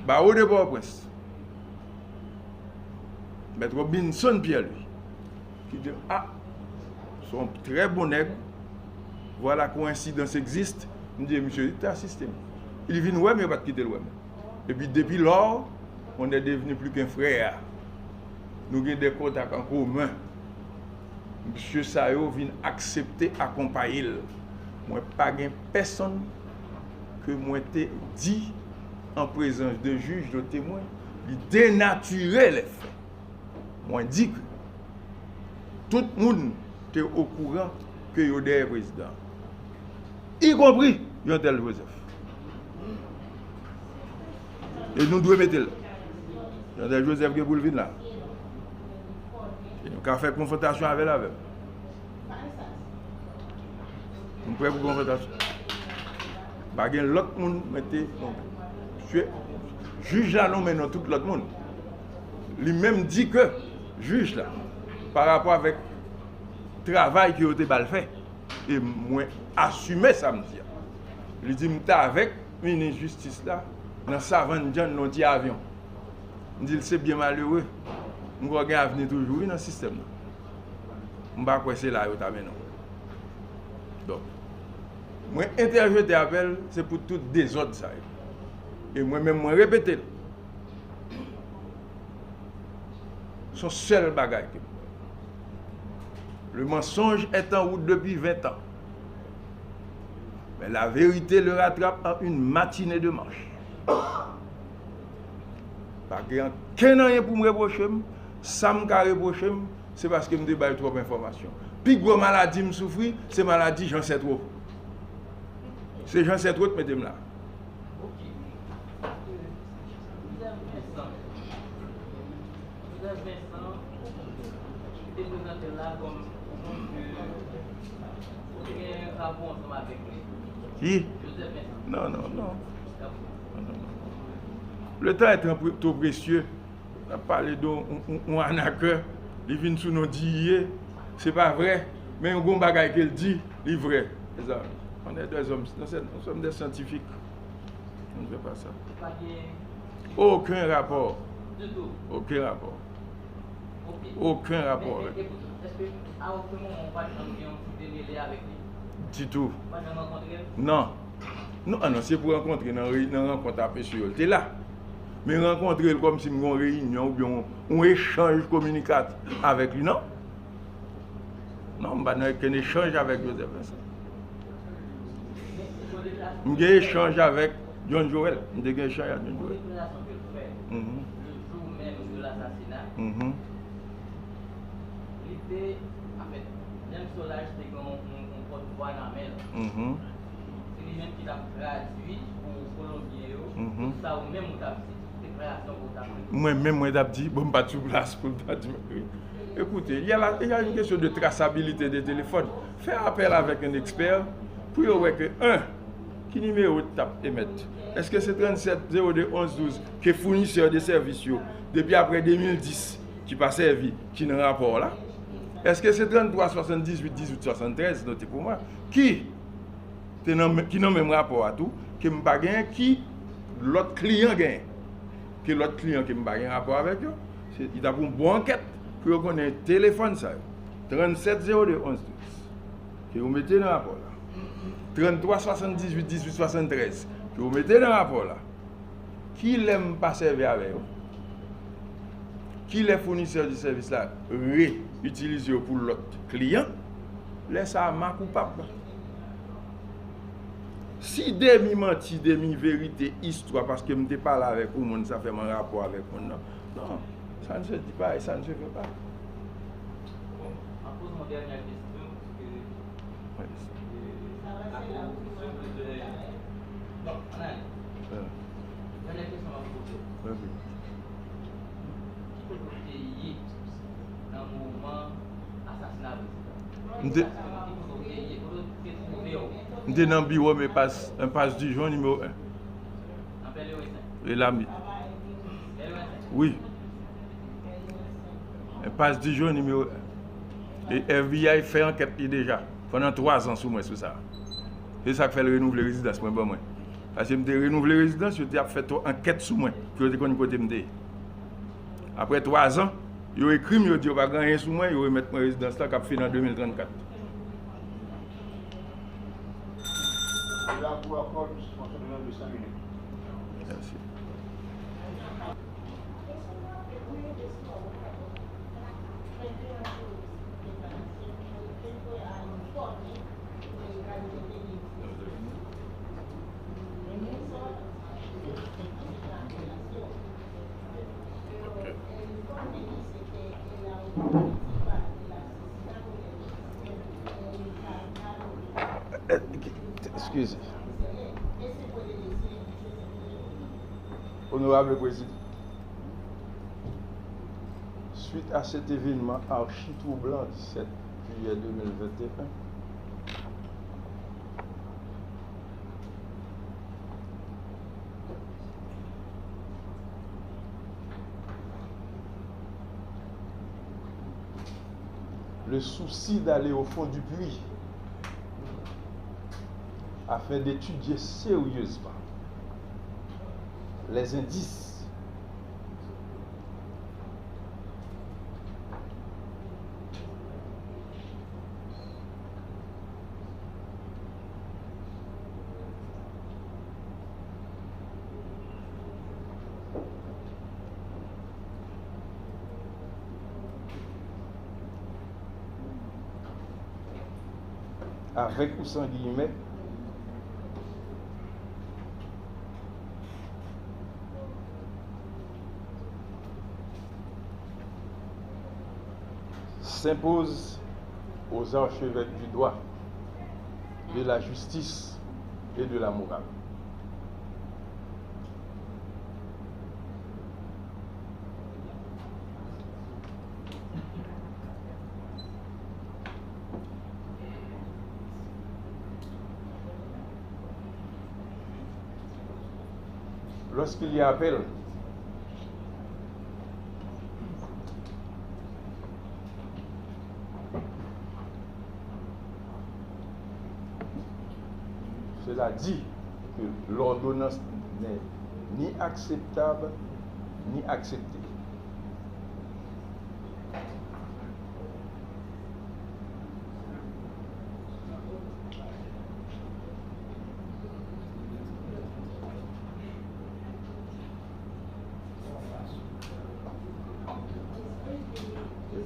Au départ, prince. Maître Robinson Pierre, lui. Qui dit, son très bon nègre. Voilà, coïncidence existe. Je dis, monsieur, il assisté. Il vient ouais, mais il ne va pas quitter le ouais. Et puis depuis lors, on est devenu plus qu'un frère. Nous avons des contacts en commun. Monsieur Sayo vient accepter, accompagner. Moi, pas de personne que moi t'ai dit en présence de juge, de témoin, il dénaturait les faits. Moi dit que tout le monde était au courant que il y a des présidents, y compris Jean-Tel Joseph. Et nous devons mettre là. Jean-Tel Joseph qui est pour le venir là. Et nous avons fait confrontation avec la même. Nous sommes prêts pour confrontation. Pas que l'autre monde mettait. Juge là, non, maintenant tout l'autre monde. Lui-même dit que, juge là, par rapport avec le travail qui a été fait, et moi, assumer ça, me dit. Il dit, je suis avec le ministre de la Justice là, dans Savane John, dans un avion. Il dit, c'est bien malheureux. Je vais avenir toujours dans le système. Je ne sais pas si c'est là où tu as maintenant. Donc, moi, interjeter appel, c'est pour tout désordre ça. Et moi-même, moi répéter. Son seul bagage. Le mensonge est en route depuis 20 ans. Mais la vérité le rattrape en une matinée de marche. Pas qu'il n'y a rien pour me reprocher, ça me reprocher, c'est parce que je me déballe trop d'informations. Puis, gros maladie me souffre, c'est maladie, j'en sais trop. C'est j'en sais trop que mettez-moi là. Qui? Non. Le temps est trop précieux. On a parlé d'un arnaqueur, il vient sous nos dits, c'est pas vrai, mais un bon bagage qu'il dit, il est vrai. On est des hommes, nous sommes des scientifiques. On ne fait pas ça. Aucun rapport. Aucun rapport. Aucun rapport. Est-ce qu'à aucun moment on va démêler avec lui? Du tout. Non. Non, c'est pour rencontrer dans une rencontre à Péchiol. Tu es là. Mais rencontrer comme si nous avons une réunion ou bien un échange communicatif avec lui, non? Non, on n'a qu'un échange avec Joseph Vincent. On a un échange avec John Joel. On a un échange avec John Joel. Le jour même de l'assassinat, l'idée, en fait, même Solage, c'est qu'on porte-voix dans la main. C'est lui-même qui l'a traduit pour Colombien. Tout ça, ou même, on a fait création pour ta. Moi-même, moi, j'ai dit, bon, pas de place pour le dire. Écoutez, il y a une question de traçabilité des téléphones. Faire appel avec un expert pour voir que, qui numéro tu émettre? Est-ce que c'est 37 02 11 12 qui est fournisseur de services depuis après 2010 qui pas servi, qui n'a rapport là? Est-ce que c'est 33 78 18 73, notez pour moi, qui n'a même rapport à tout, qui n'a pas gagné, qui l'autre client gagne, que l'autre client qui n'a pas gagné rapport avec eux, il a pour une bonne enquête pour qu'on ait un téléphone ça. 37 02 11 12 que vous mettez dans le rapport là. 33 78 18 73 que vous mettez dans le rapport là. Qui l'aime pas servir avec eux? Qui les fournisseurs du service là réutilisent pour l'autre client? Laisse ça ma coupable. Si demi-menti, demi-vérité, histoire, parce que je ne suis pas là avec vous, ça fait mon rapport avec vous. Non, ça ne se dit pas et ça ne se fait pas. En pose mon dernière question, parce que dernière question à vous poser. Qui peut vous payer dans le moment assassinat? Je suis dans le bureau, mais un passe du jour numéro 1. Et là, oui. Un passe du jour numéro 1. Et FBI fait enquête déjà. Pendant 3 ans sous moi sur ça. C'est ça qui fait le renouveler résidence. Parce que je renouvelé résidence, je fait une enquête sous moi. Pour que je côté. Après 3 ans, ils ont écrit, ils ont dit, on va gagner sous moi, ils vont remettre ma résidence là qui a fait en 2034. Merci. Excusez. Honorable Président, suite à cet événement archi-troublant 17 juillet 2021, le souci d'aller au fond du puits afin d'étudier sérieusement les indices avec ou sans guillemets s'impose aux archevêques du droit, de la justice et de la morale. Lorsqu'il y a appel, cela dit que l'ordonnance n'est ni acceptable ni acceptée.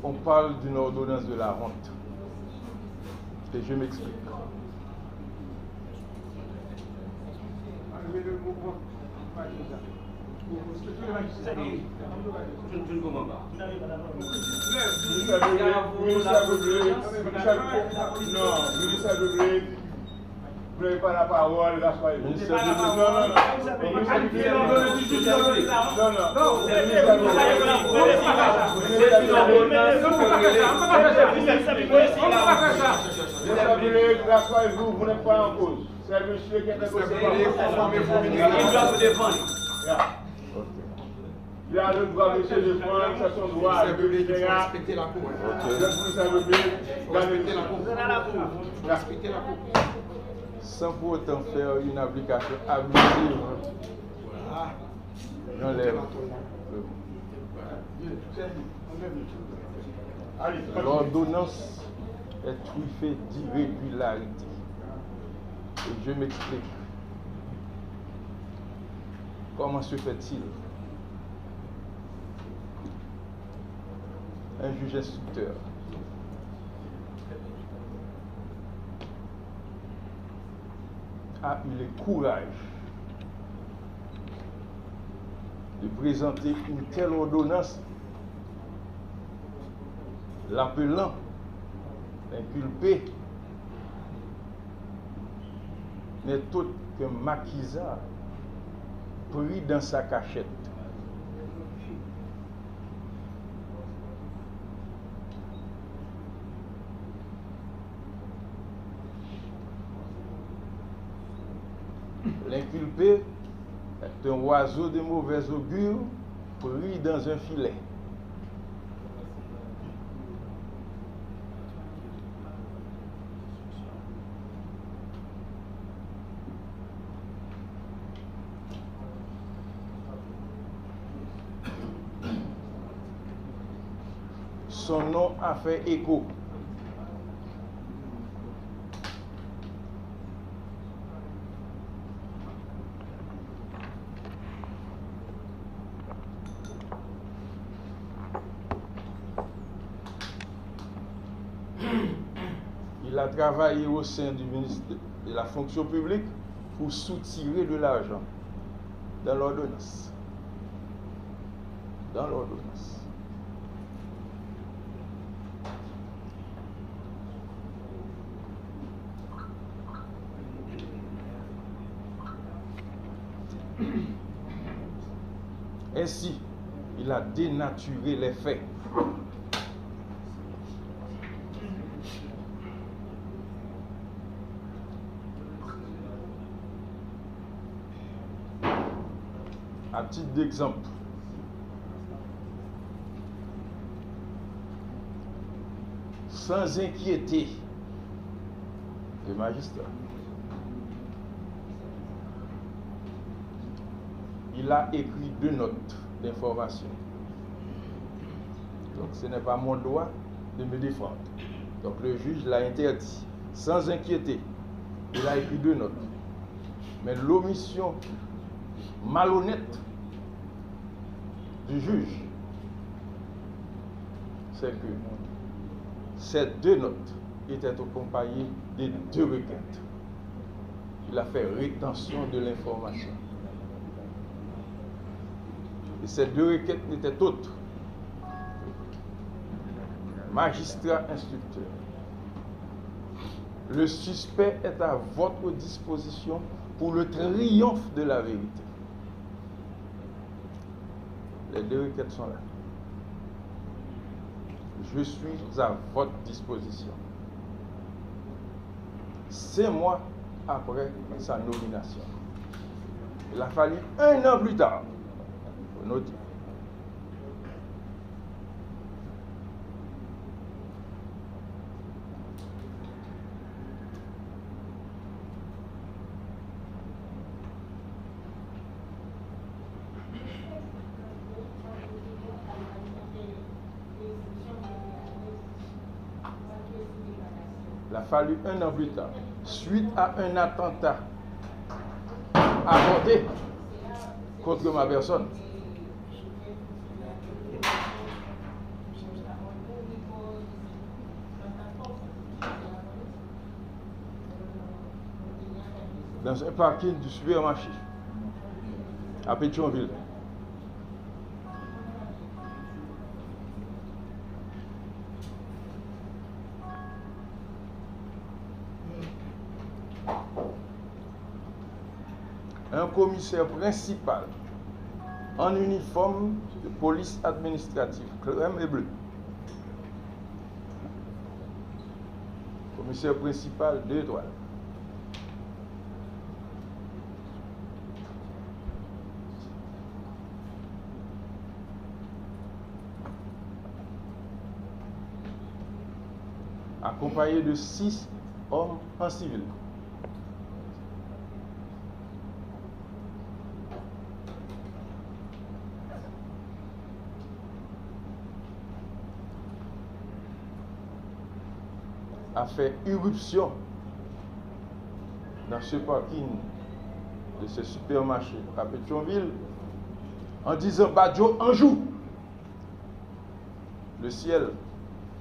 On parle d'une ordonnance de la honte. Et je m'explique. Je ne comprends pas. Vous n'avez pas la parole, Gaspard. Non, vous n'êtes pas en cause. C'est le monsieur qui est en cause. Il doit se défendre. Il a le droit de se défendre, c'est son droit. Respecter la cour. Respecter la cour. Sans pour autant faire une application abusive dans les l'ordonnance est truffée d'irrégularité. Et je m'explique. Comment se fait-il? Un juge instructeur a eu le courage de présenter une telle ordonnance, l'appelant inculpé n'est autre qu'un maquisard pris dans sa cachette. L'inculpé est un oiseau de mauvais augure pris dans un filet. Son nom a fait écho. Il a travaillé au sein du ministère de la fonction publique pour soutirer de l'argent dans l'ordonnance. Dans l'ordonnance. Ainsi, il a dénaturé les faits. À titre d'exemple, sans inquiéter le magistrat, il a écrit 2 notes d'information. Donc ce n'est pas mon droit de me défendre. Donc le juge l'a interdit. Sans inquiéter, il a écrit 2 notes. Mais l'omission malhonnête du juge, c'est que ces 2 notes étaient accompagnées de 2 requêtes. Il a fait rétention de l'information. Et ces 2 requêtes n'étaient autres. Magistrat instructeur, le suspect est à votre disposition pour le triomphe de la vérité. Les 2 requêtes sont là. Je suis à votre disposition. 5 mois après sa nomination. Il a fallu 1 an plus tard pour noter. Il a fallu 1 an plus tard, suite à un attentat avorté contre ma personne. Dans un parking du supermarché à Pétionville. Un commissaire principal en uniforme de police administrative, crème et bleu. Commissaire principal 2 étoiles. Accompagné de 6 hommes en civil. A fait irruption dans ce parking de ce supermarché à Pétionville en disant Badjo en joue. Le ciel,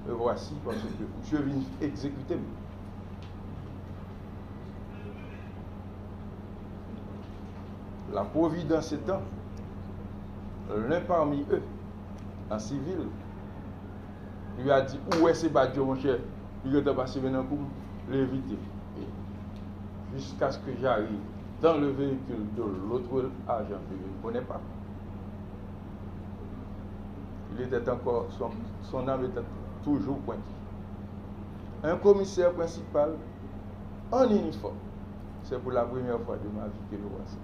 me voici parce que je viens exécuter. La providence étant, l'un parmi eux, en civil, lui a dit où est ce Badjo mon cher? Il est passé maintenant pour l'éviter. Jusqu'à ce que j'arrive dans le véhicule de l'autre agent que je ne connais pas. Il était encore, son âme était toujours pointée. Un commissaire principal en uniforme. C'est pour la première fois de ma vie que je vois ça.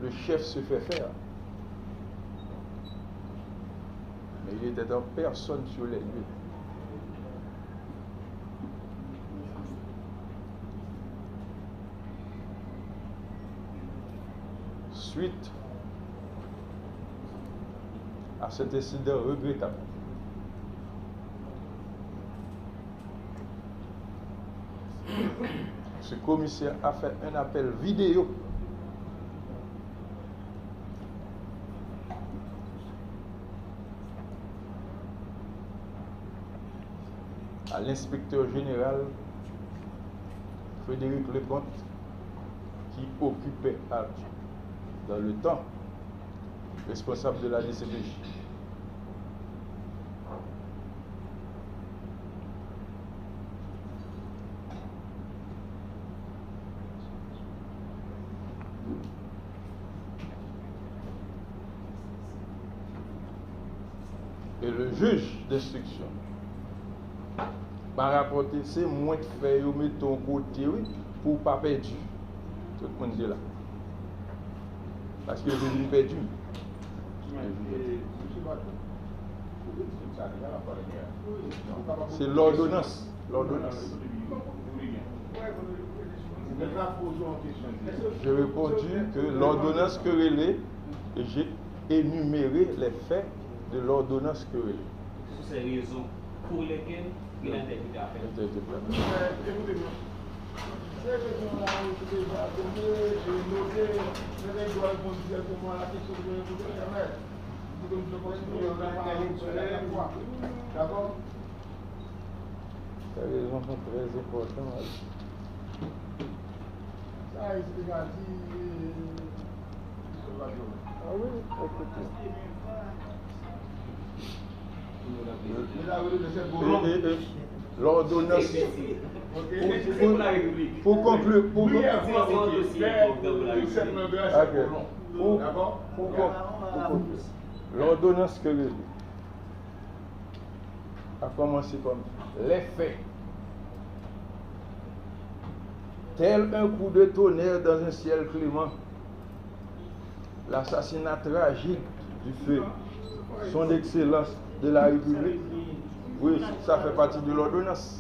Le chef se fait faire. Mais il était en personne sur les lieux. Suite à cet incident regrettable, ce commissaire a fait un appel vidéo à l'inspecteur général Frédéric Lecomte, qui occupait dans le temps responsable de la DCPJ. le juge d'instruction par rapport à c'est moins de faire mettre ton côté pour pas perdre. Tout le monde est là. Parce que je l'ai perdu. C'est l'ordonnance. L'ordonnance. J'ai répondu que l'ordonnance querellée, et j'ai énuméré les faits de l'ordonnance querellée. Ce sont ces raisons pour lesquelles il a interprété à faire. Écoutez-moi. Ces raisons-là, j'ai noté, je dois répondre directement à la question que je vais vous mettre. D'accord? Ces raisons sont très importantes. Ça, c'est déjà dit. Ah oui, écoutez. L'ordonnance. Pour conclure, l'ordonnance que a commencé comme les faits. Tel un coup de tonnerre dans un ciel clément, l'assassinat tragique du feu, son excellence de la République, oui, ça fait partie de l'ordonnance.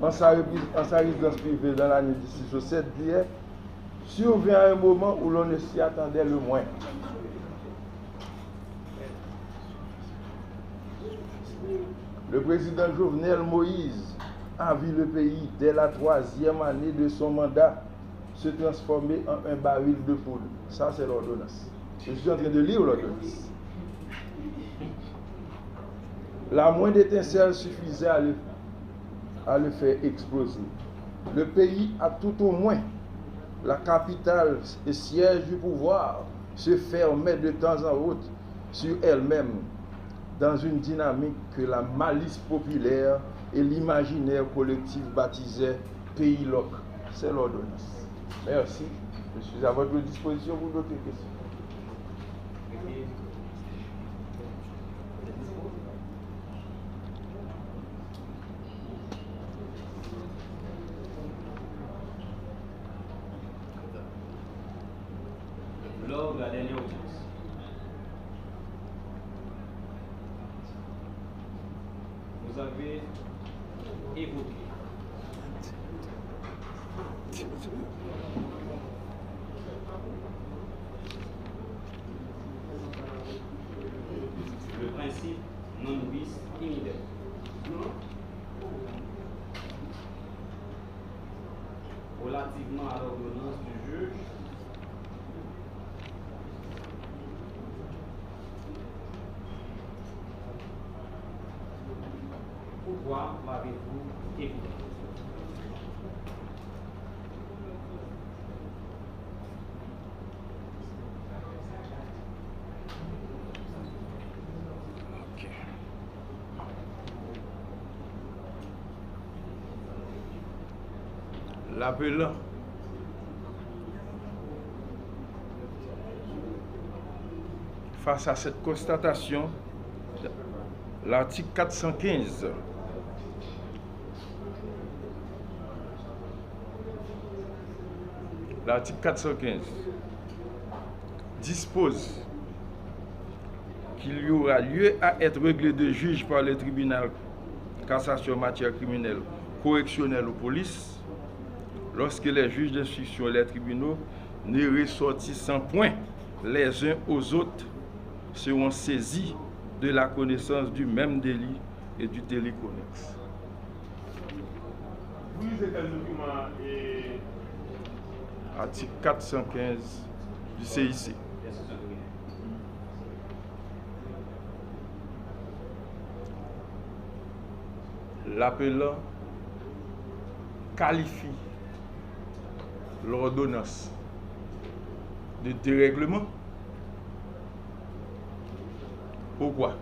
En sa résidence privée dans l'année 1607, d'hier, survient un moment où l'on ne s'y attendait le moins. Le président Jovenel Moïse a vu le pays, dès la 3e année de son mandat, se transformer en un baril de poudre. Ça, c'est l'ordonnance. Je suis en train de lire l'ordonnance. La moindre étincelle suffisait à le faire exploser. Le pays a tout au moins, la capitale et siège du pouvoir, se fermait de temps en temps sur elle-même dans une dynamique que la malice populaire et l'imaginaire collectif baptisaient pays loc. C'est l'ordonnance. Merci. Je suis à votre disposition pour d'autres questions. Lors de la dernière audience, vous avez évoqué le principe non bis in idem. Relativement à l'ordonnance du juge, pourquoi l'avez-vous écouté? L'appelant face à cette constatation, l'article 415 dispose qu'il y aura lieu à être réglé de juge par le tribunal cassation en matière criminelle, correctionnelle ou police lorsque les juges d'instruction et les tribunaux ne ressortissant point les uns aux autres seront saisis de la connaissance du même délit et du délit connexe. Oui, c'est un document et... Article 415 du CIC. L'appelant qualifie l'ordonnance de dérèglement. Pourquoi?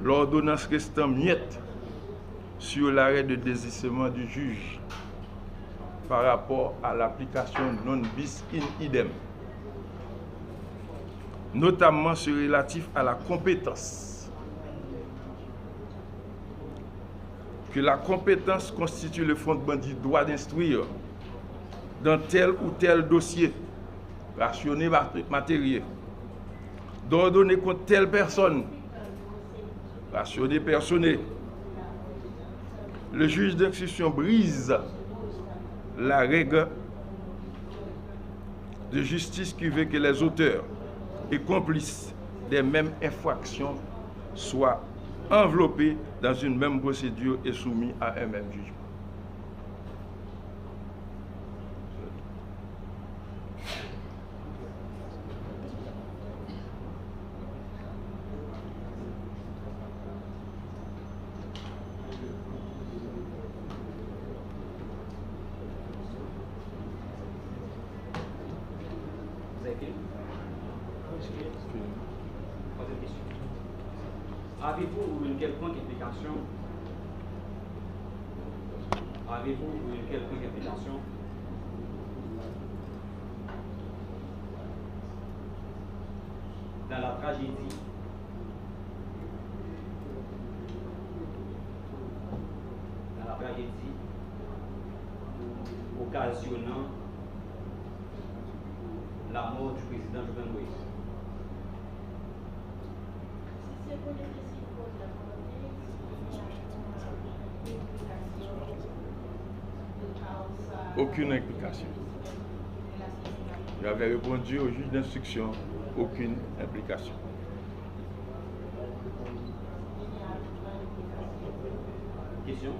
L'ordonnance restant muette sur l'arrêt de désistement du juge par rapport à l'application non bis in idem, notamment ce relatif à la compétence. Que la compétence constitue le fondement du droit d'instruire dans tel ou tel dossier, rationné matériel, d'ordonner contre telle personne, rationné personnel. Le juge d'instruction brise la règle de justice qui veut que les auteurs et complices des mêmes infractions soient enveloppés dans une même procédure et soumis à un même jugement. Avez-vous une quelconque implication dans la tragédie occasionnant la mort du président Jovenel Moïse? Aucune implication. J'avais répondu au juge d'instruction, aucune implication. Question?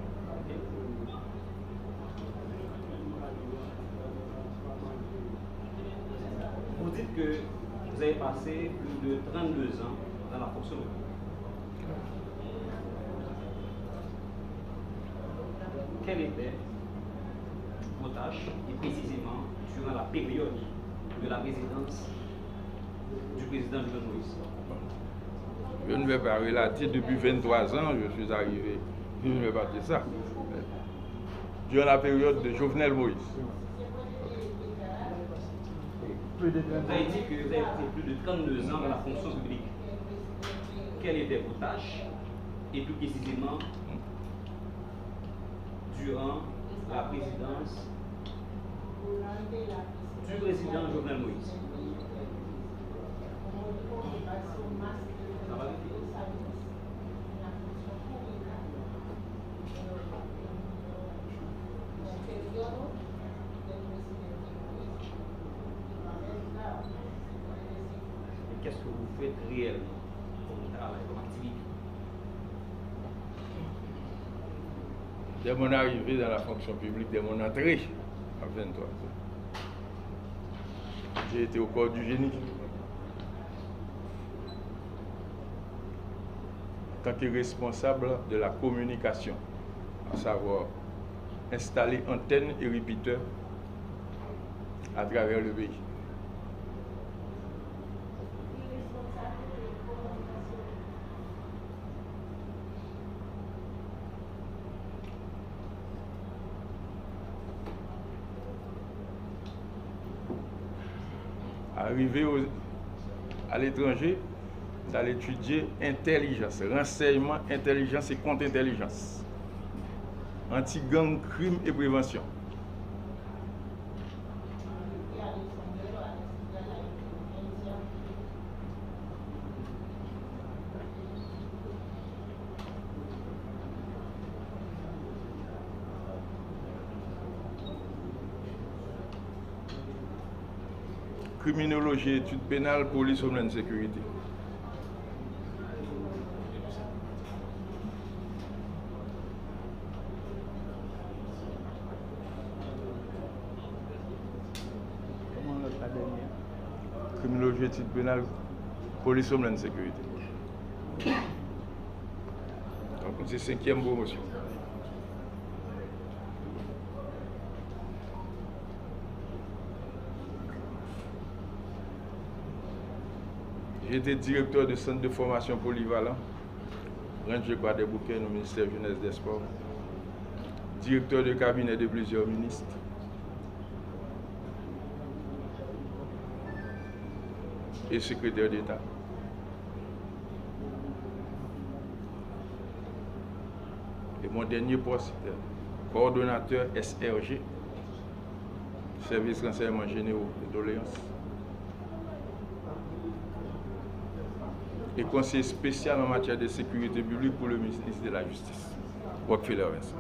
Vous dites que vous avez passé plus de 32 ans dans la fonction publique. Quelle était vos tâches et précisément durant la période de la résidence du président Jovenel Moïse? Je ne vais pas relater, depuis 23 ans, je suis arrivé, je ne vais pas dire ça. Durant la période de Jovenel Moïse. Vous avez dit que vous avez passé plus de 32 ans dans la fonction publique. Quelles étaient vos tâches et plus précisément durant la présidence du président Jovenel Moïse? Qu'est-ce que vous faites réellement comme travail, comme activité? Dès mon arrivée dans la fonction publique, dès mon entrée à 23 ans, j'ai été au corps du génie. En tant que responsable de la communication, à savoir installer antennes et répéteurs à travers le pays. Arrivé à l'étranger, d'aller étudier intelligence, renseignement, intelligence et contre-intelligence, anti-gang, crime et prévention. Criminologie, études pénales, police, homeland sécurité. Comment la dernière? Criminologie, études pénales, police, homeland sécurité. Donc c'est 5e promotion. J'étais directeur de centre de formation polyvalent, Ranger des bouquins au ministère Jeunesse des Sports, directeur de cabinet de plusieurs ministres, et secrétaire d'État. Et mon dernier poste, coordonnateur SRG, Service Renseignements Généraux de Doléances. Et conseiller spécial en matière de sécurité publique pour le ministère de la Justice. Rockefeller Vincent.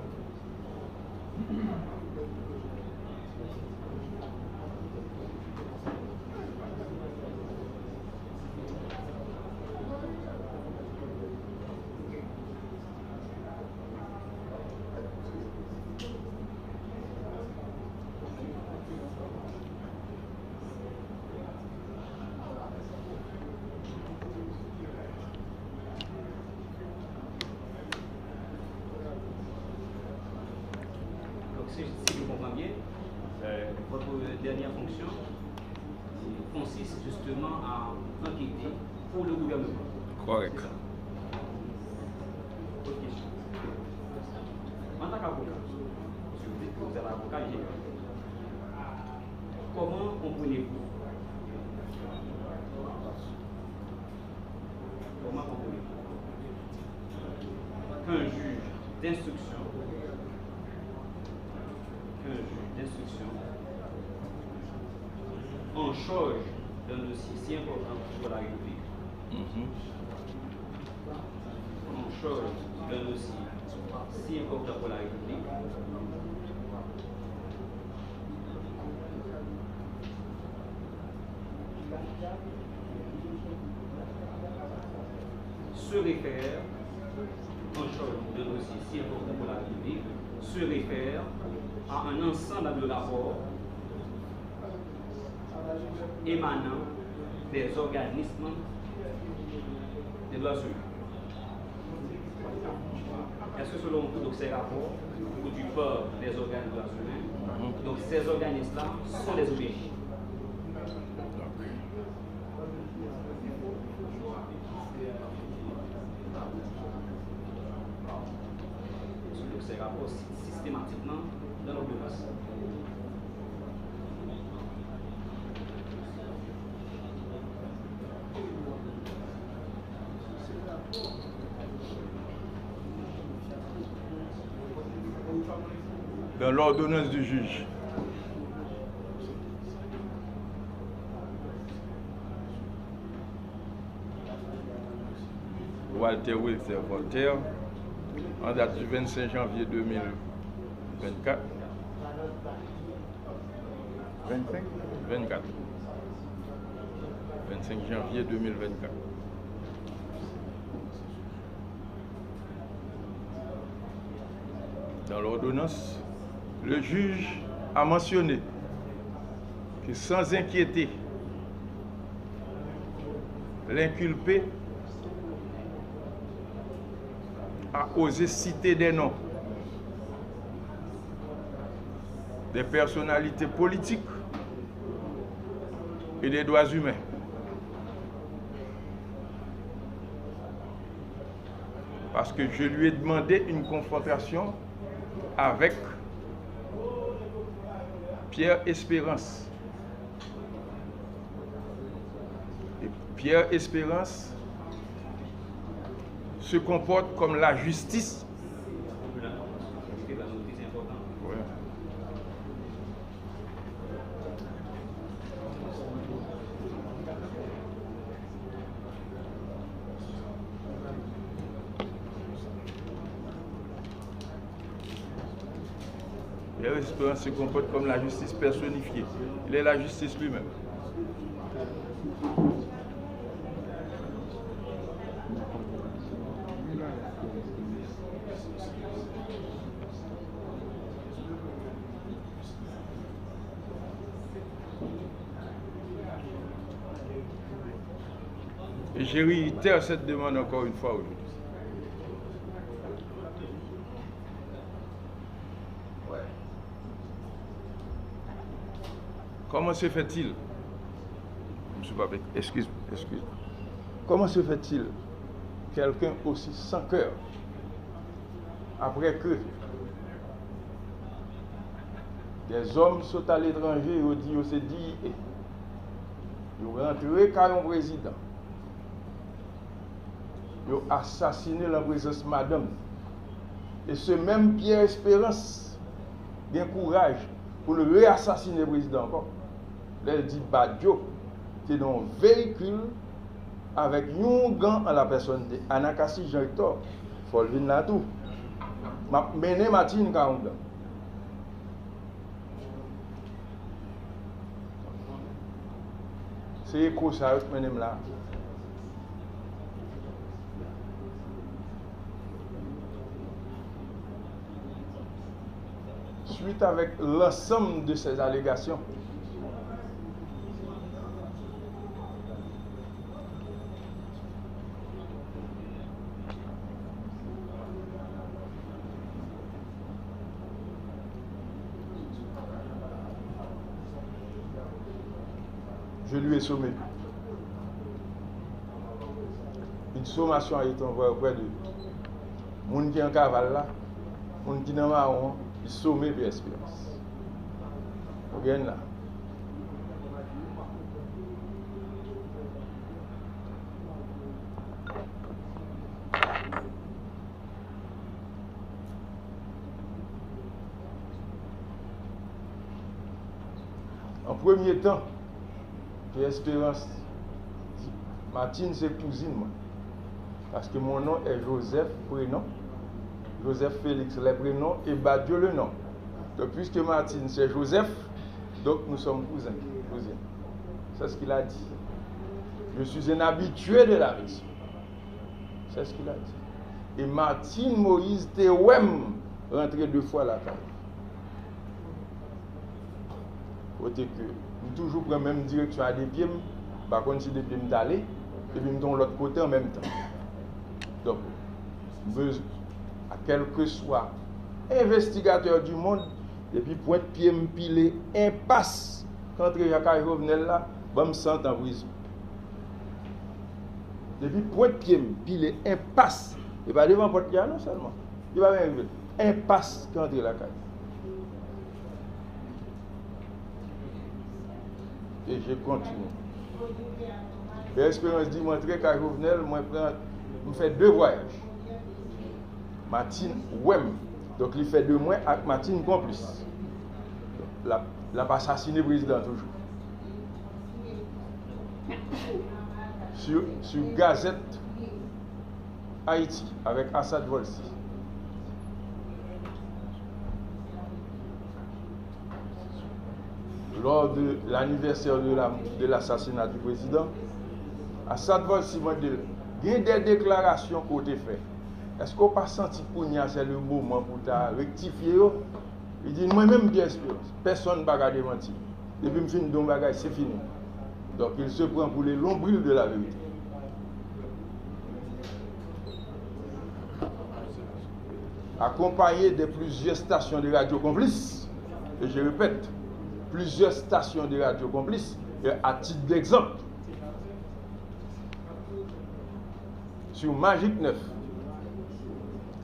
Si je comprends bien, votre dernière fonction consiste justement à enquêter pour le gouvernement. Correct. Autre question. En tant qu'avocat, si vous dites que vous êtes avocat général, comment comprenez-vous qu'un juge d'instruction en charge d'un dossier si important pour la République, en charge d'un dossier si important pour la République, se réfère, en charge d'un dossier si important pour la République, se réfère à un ensemble de rapports émanant des organismes des droits humains. Est-ce que selon vous, donc, ces rapports produits par des organismes des droits humains, donc ces organismes-là sont des OBJ? Donc ces rapports systématiquement dans l'ordonnance. Dans l'ordonnance du juge. Walter Wilter Voltaire, en date du 25 janvier 2024. 25 janvier 2024. Dans l'ordonnance, le juge a mentionné que sans inquiéter l'inculpé a osé citer des noms des personnalités politiques et des droits humains. Parce que je lui ai demandé une confrontation avec Pierre Espérance. Et Pierre Espérance se comporte comme la justice. Ouais. Pierre Espérance se comporte comme la justice personnifiée. Il est la justice lui-même. Et je réitère cette demande encore une fois aujourd'hui. Comment se fait-il, M. Babek, excuse. Comment se fait-il quelqu'un aussi sans cœur, après que des hommes sont à l'étranger et on dit, Ils ont rentré quand un président. Ils ont assassiné la présence madame. Et ce même Pierre Espérance a courage pour le réassassiner le président encore. Là, il dit Badjo, c'est dans un véhicule avec un gant à la personne de Anakasi Jean-Hector. Il faut le venir là tout. Mené Martine Kaonga. C'est quoi ça que je là? Suite avec l'ensemble de ces allégations, je lui ai sommé. Une sommation a été envoyée auprès de moun qui en cavale là, moun qui dans marron, il sommé Pierre Espérance. Regarde là. En premier temps, Pierre Espérance, Martine c'est cousine moi. Parce que mon nom est Joseph, prénom. Joseph Félix, le prénom, et Badjo le nom. Donc puisque Martine c'est Joseph, donc nous sommes cousins. C'est ce qu'il a dit. Je suis un habitué de la mission. C'est ce qu'il a dit. Et Martine Moïse t'es rentré 2 fois à la caille. Côté que nous toujours prenons la même direction à des pieds, par contre si des pieds d'aller, et puis nous de l'autre côté en même temps. Donc, à quel que soit investigateur du monde, et puis point de pied me piler, impasse, quand il y a un revenel là, je me sens en prison. Depuis point de pied me piler, impasse, et pas devant porte non seulement, il va même impasse quand il y a la caille. Et je continue. L'Espérance dit montrer qu'à Jovenel, moi je fais 2 voyages. Martine Ouem. Donc il fait 2 mois avec Martine complice. La pas assassiné le président toujours. Sur Gazette Haïti avec Assad Volsi. Lors de l'anniversaire de l'assassinat du président, Assad Volsi m'a dit, il y a des déclarations qui ont été faites. Est-ce qu'on n'a pas senti que c'est le moment pour rectifier? Il dit, moi-même, bien sûr, personne ne va pas mentir. Depuis que je finis de bagage, c'est fini. Donc il se prend pour les lombriles de la vérité. Accompagné de plusieurs stations de radio complices, et je répète, plusieurs stations de radio complices, et à titre d'exemple, sur Magique 9,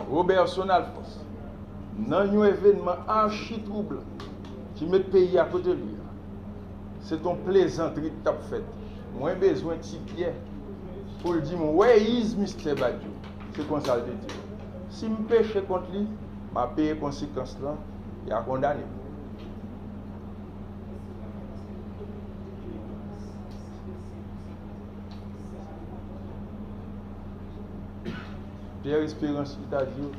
Robertson Alphonse, dans un événement archi trouble qui met le pays à côté de lui. C'est un plaisanterie que tu as fait. Moi, j'ai besoin de petit pied pour dire, where is Mr. Badjo? C'est comme ça que je dis. Si je pêche contre lui, je vais payer les conséquences là et à condamner. Pierre Espérance, il t'a dit,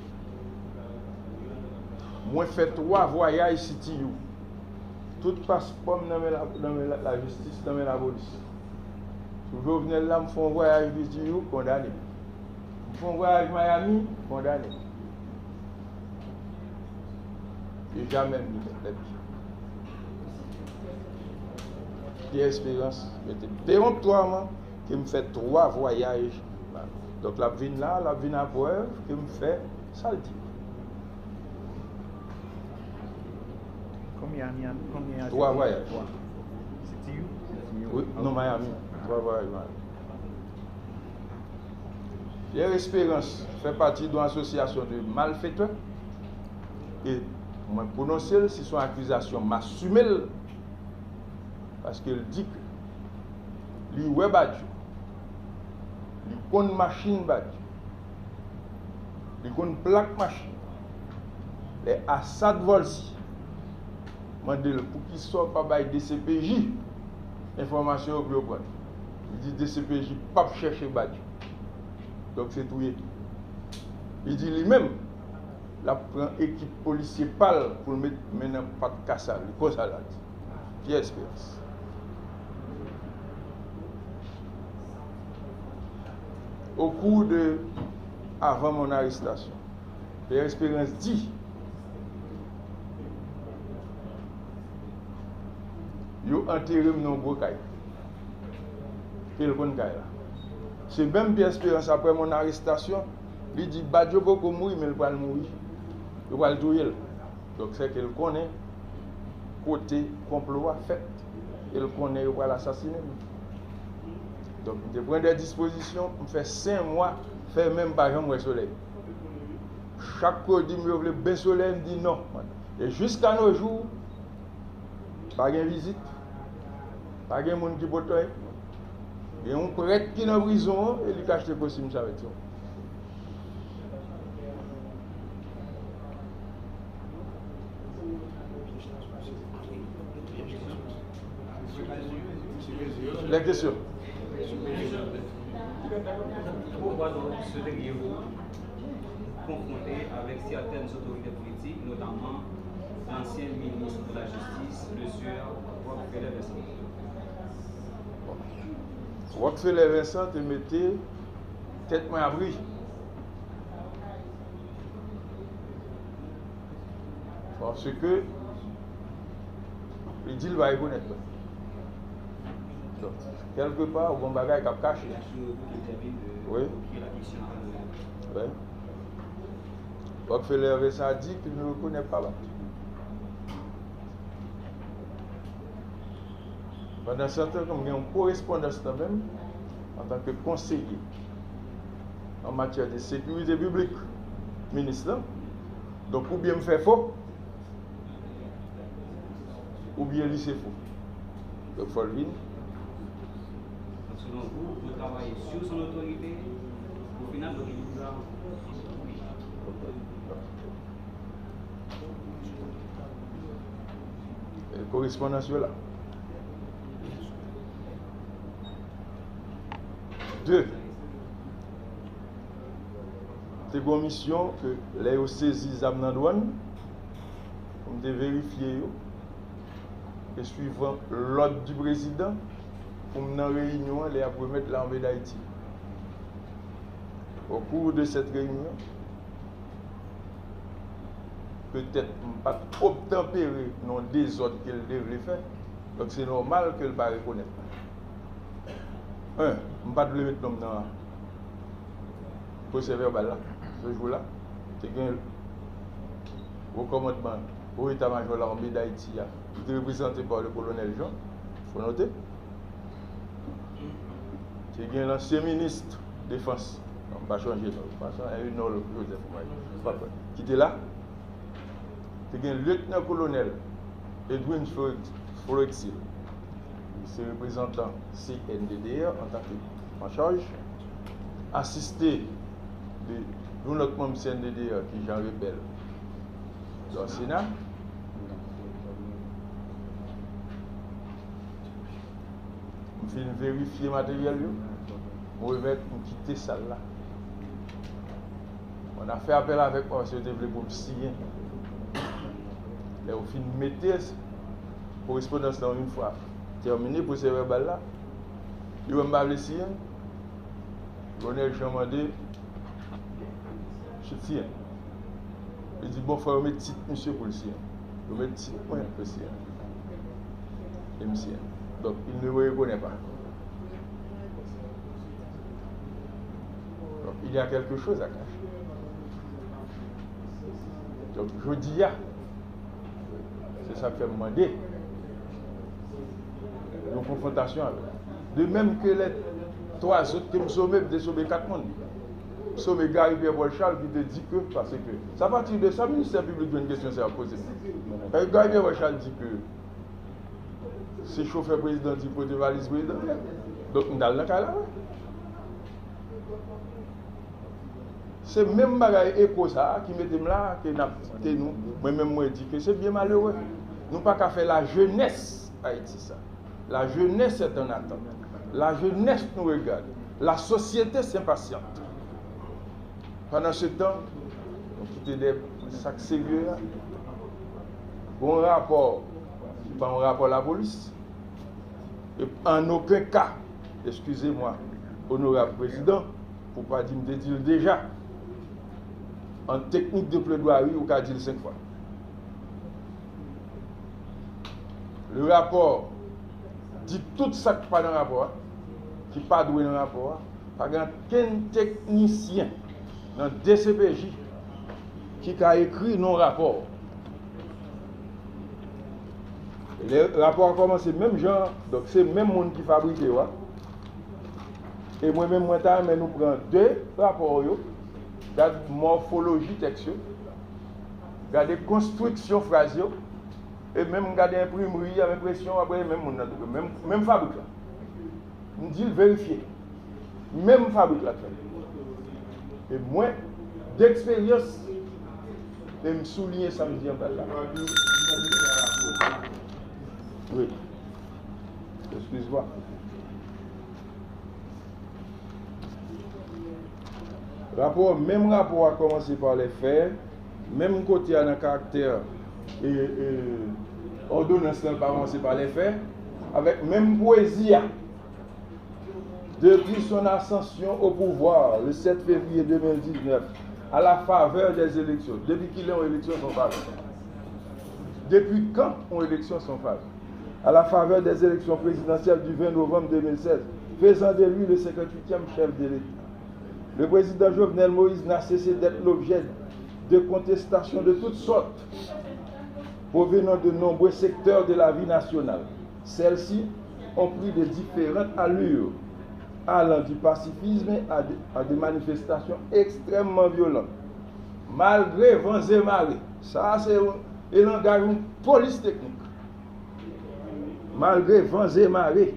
moi, je fais 3 voyages ici. Tout passeport dans la justice, dans la police. Si je venais là, je fais un voyage ici, condamné. Je fais un voyage à Miami, condamné. Et jamais mis Pierre Espérance, c'était péremptoirement qui me fait 3 voyages. Donc la vine là, la vine à preuve, qui me fait ça le dit. Combien 3 voyages. C'est you? Oui, non, Miami. 3 voyages. Pierre Espérance fait partie d'une association de malfaiteurs. Et moi, prononcer si son accusation m'assume parce qu'il dit que li wè badjou, li kon machine badjou, li kon plak machine, les Assad Volsi, mandel pour qu'il soit pas bail DCPJ, information au bureau. Il dit DCPJ pas chercher badjou. Donc c'est tout. Il dit lui-même, la prend équipe policier pâle pour le mettre maintenant pas de cassage, il ça là. Qui espérance. Au cours de, avant mon arrestation, Pierre Espérance dit, yo enterré mon gros caille. Quel bon caille là. C'est même Pierre Espérance après mon arrestation, il dit Badjo beaucoup mourir mais il va mourir. Il va le tuer. Donc c'est qu'il connaît côté complot fait. Il connaît il va l'assassiner. Donc je prends des dispositions, je fais 5 mois, faire même pas un soleil. Chaque fois je me bien soleil, je dis non. Et jusqu'à nos jours, pas de visite, pas de monde qui peut être. Et on prête qui est en prison et il cache les costumes avec ça. Les questions. Pourquoi donc souhaiteriez-vous confronter avec certaines autorités politiques, notamment l'ancien ministre de la Justice, le sieur Rockefeller Vincent? Rockefeller Vincent te mettait tête moins abri. Parce que il dit qu'il va y connaître. Donc, quelque part, au bon bagage qui a caché. Oui. Oui. Rockefeller Vincent dit qu'il ne reconnaît pas là. Pendant ce temps, comme il y a une correspondance même, en tant que conseiller en matière de sécurité publique, ministre, donc ou bien me faire faux, ou bien lycée faux. Donc il faut le venir. Selon vous, vous travaillez sur son autorité, au final, donc il vous a... Et la correspondance est là. 2. C'est une mission que les saisi les âmes dans la douane, pour de vérifier et suivant l'ordre du président, pour dans la réunion, les mettre l'armée d'Haïti. Au cours de cette réunion, peut-être pas obtempérer dans des ordres qu'elle devrait faire, donc c'est normal qu'elle ne va pas reconnaître. Je ne vais pas le mettre dans le procès verbal là, ce jour-là. C'est un recommandement au état-major de l'armée d'Haïti, qui est représenté par le colonel Jean. Il faut noter. C'est un ancien ministre de défense. On ne va pas changer, un autre Joseph, qui était là. C'est un lieutenant-colonel Edwin Forexil. C'est représentant CNDDR en tant qu'en charge, assisté de notre membre CNDDR qui est Jean Rebelle dans le Sénat. Je vais vérifier le matériel, je vais quitter ça là. On a fait appel avec moi, je devais pour me signer. Et au fin de mettre correspondance dans une fois. Terminé pour ces verbal là, il va me signer. Colonel Chamandé, je tiens. Il dit bon, il faut mettre titre monsieur pour le signer. Il faut mettre titre point pour le signer. Et monsieur. Donc il ne me reconnaît pas. Donc il y a quelque chose à cacher. Donc je dis c'est ça qui fait demander une confrontation avec. De même que les 3 autres qui me somment, de sommer 4 personnes. Sommé Gary Pierre Charles qui te dit que, parce que, ça partir de ça, le ministère public d'une question, c'est à poser. Gary Pierre Charles dit que c'est chauffeur président dit pour des valises président. Donc, nous allons dans là. C'est même bagaille écho ça qui mettez là que nous moi-même moi dit que c'est bien malheureux. Nous pas qu'à faire la jeunesse Haïti ça. La jeunesse est en attente. La jeunesse nous regarde. La société s'impatiente. Pendant ce temps, on quitte des sacs sérieux. Bon rapport, pas un rapport à la police. Et en aucun cas, excusez-moi, honorable président, pour ne pas dire déjà, en technique de plaidoirie, ou qu'à dire 5 fois. Le rapport dit tout ça qui n'est pas dans le rapport, qui n'est pas doué dans le rapport, pas qu'un technicien dans le DCPJ qui a écrit non rapport. Le rapport a commencé même genre, donc c'est le même monde qui fabrique. Et moi-même, mais nous prenons 2 rapports. Regardez morphologie texte, regardez construction phrase, et même regardez imprimerie avec impression, après même fabrique là. Nous disons vérifier. Même fabrique là. Et moi, d'expérience, je me souligne samedi en là. Oui. Excuse-moi. Même rapport a commencé par les faits, même côté à un caractère et ordonnance n'a pas commencé par les faits, avec même poésie. Depuis son ascension au pouvoir, le 7 février 2019, à la faveur des élections, depuis qu'il est en élection son faveur. Depuis quand en élection son faveur? À la faveur des élections présidentielles du 20 novembre 2016, faisant de lui le 58e chef de l'État. Le président Jovenel Moïse n'a cessé d'être l'objet de contestations de toutes sortes, provenant de nombreux secteurs de la vie nationale. Celles-ci ont pris de différentes allures, allant du pacifisme à des manifestations extrêmement violentes. Malgré vents et marées, ça c'est un langage de police technique. Malgré vents et marées,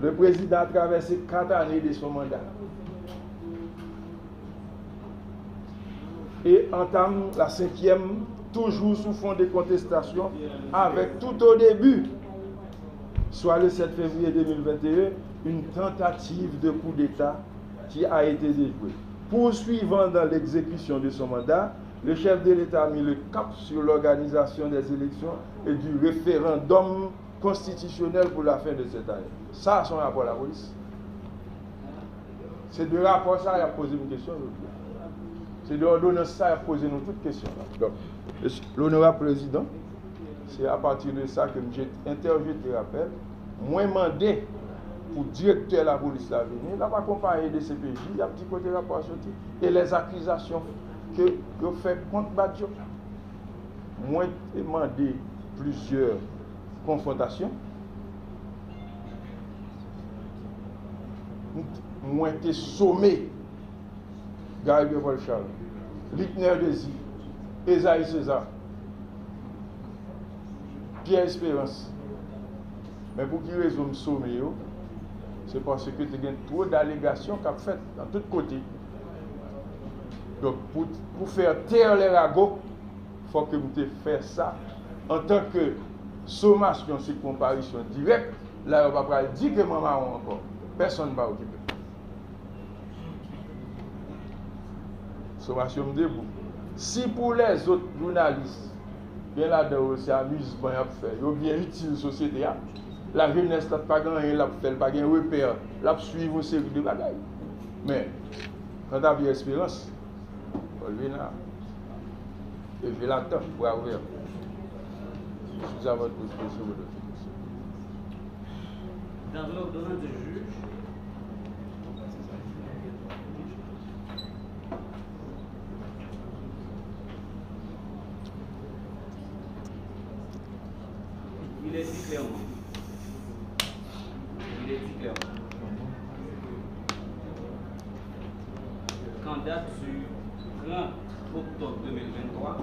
le président a traversé 4 années de son mandat et entame la 5e, toujours sous fond de contestation, avec tout au début, soit le 7 février 2021, une tentative de coup d'État qui a été déjouée. Poursuivant dans l'exécution de son mandat, le chef de l'État a mis le cap sur l'organisation des élections et du référendum constitutionnel pour la fin de cette année. Ça, son rapport à la police. C'est de rapport ça, il a posé une question. C'est de l'ordonnance ça, il a posé nous toutes questions. Donc, l'honorable président, c'est à partir de ça que j'ai interjeté le rappel. Moi, demandé pour le directeur de la police à venir, il n'a pas accompagné des CPJ, il y a un petit côté rapport sorti, et les accusations que fait contre Badjo. Moi, j'ai demandé plusieurs confrontations. Moi, j'ai sommé Gary Paul Charles, Litner Désir, Esaïe César, Pierre Espérance. Mais pour qui raison me sommer, c'est parce que tu as trop d'allégations qu'a faites dans tous côtés. Donc pour faire taire les ragots, il faut que vous fassiez ça en tant que sommation sur comparution directe. Là, on ne va pas dire que maman encore. Personne ne va occuper. Sommation debout. Si pour les autres journalistes, bien là-dedans, c'est amusement à faire, ils ont bien utile la société. La jeunesse n'a pas gagné, elle n'a pas gagné repère, elle a suivi une série de bagailles. Mais, quand tu as bien espérance, on vient là. Et je l'attends pour ouvrir. Je suis à votre disposition. Dans l'ordonnance du juge, il est dit clairement. Qu'en date du 30 octobre 2023,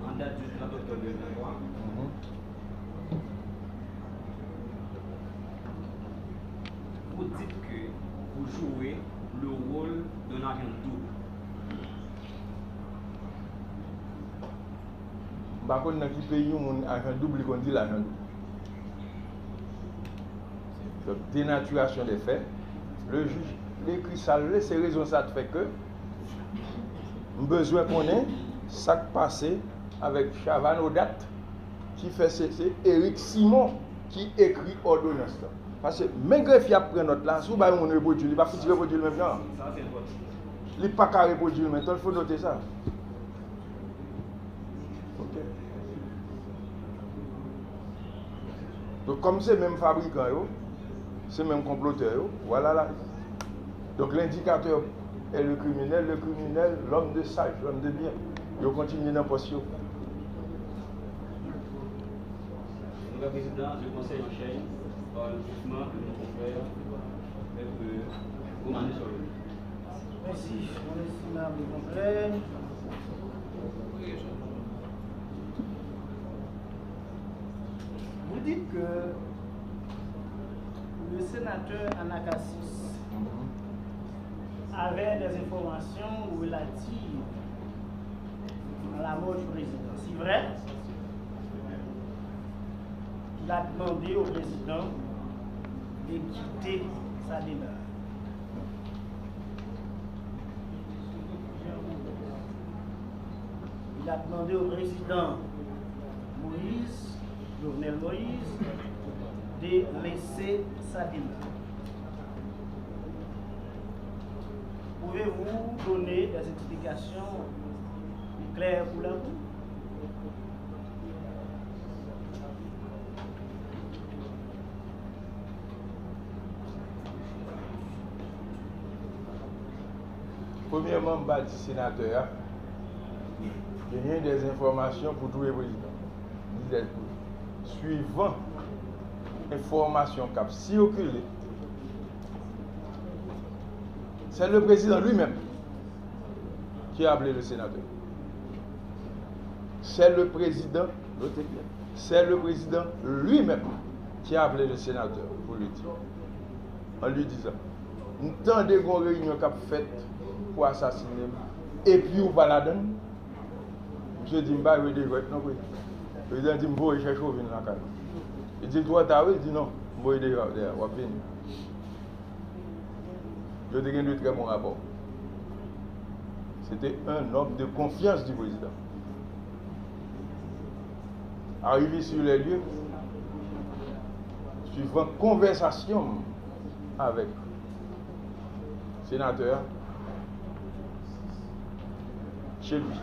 en date du 30 octobre 2023, dites que vous jouez le rôle d'un agent double. Par contre, dans quel pays on a un double qu'on dit l'agent double. Donc, dénaturation des faits, le juge l'écrit ça, c'est raison ça fait que besoin qu'on ait ça passé avec Chavan Odat qui fait c'est Éric Simon qui écrit ordonnance là. Parce que même greffier après notre là, si vous avez mon reproduit, il va pas foutre reproduire même temps. Ça c'est votre. Il n'est pas qu'à reproduire maintenant, il faut noter ça. OK. Donc comme c'est même fabricant, c'est même comploteur, voilà là. Donc l'indicateur est le criminel, l'homme de sage, l'homme de bien. Il continue dans le poste. Monsieur le Président, le Conseil enchaîne par le jugement de nos confrères commandé sur le. Merci, mon estimable confrère. Vous dites que le sénateur Anakassis avait des informations relatives à la mort du président. C'est vrai, il a demandé au président de quitter sa demeure. Il a demandé au président Jovenel Moïse, de laisser sa demeure. Pouvez-vous donner des explications claires pour la vous? Premièrement, je dis sénateur, il y a des informations pour tous les présidents. Suivant l'information qui a circulé, c'est le président lui-même qui a appelé le sénateur. C'est le président, notez bien, c'est le président lui-même qui a appelé le sénateur pour lui dire. En lui disant, nous temps de réunion qu'a faite pour assassiner, et puis ou pas la donne. Monsieur dit, je vais dire, non, oui. Le président dit, je vais chercher au vin dans la caille. Il dit, toi, tu as il dit, non, je vais dire, je vais venir. Je vais dire, très bon rapport. C'était un homme de confiance du président. Arrivé sur les lieux, suivant conversation avec le sénateur, chez lui.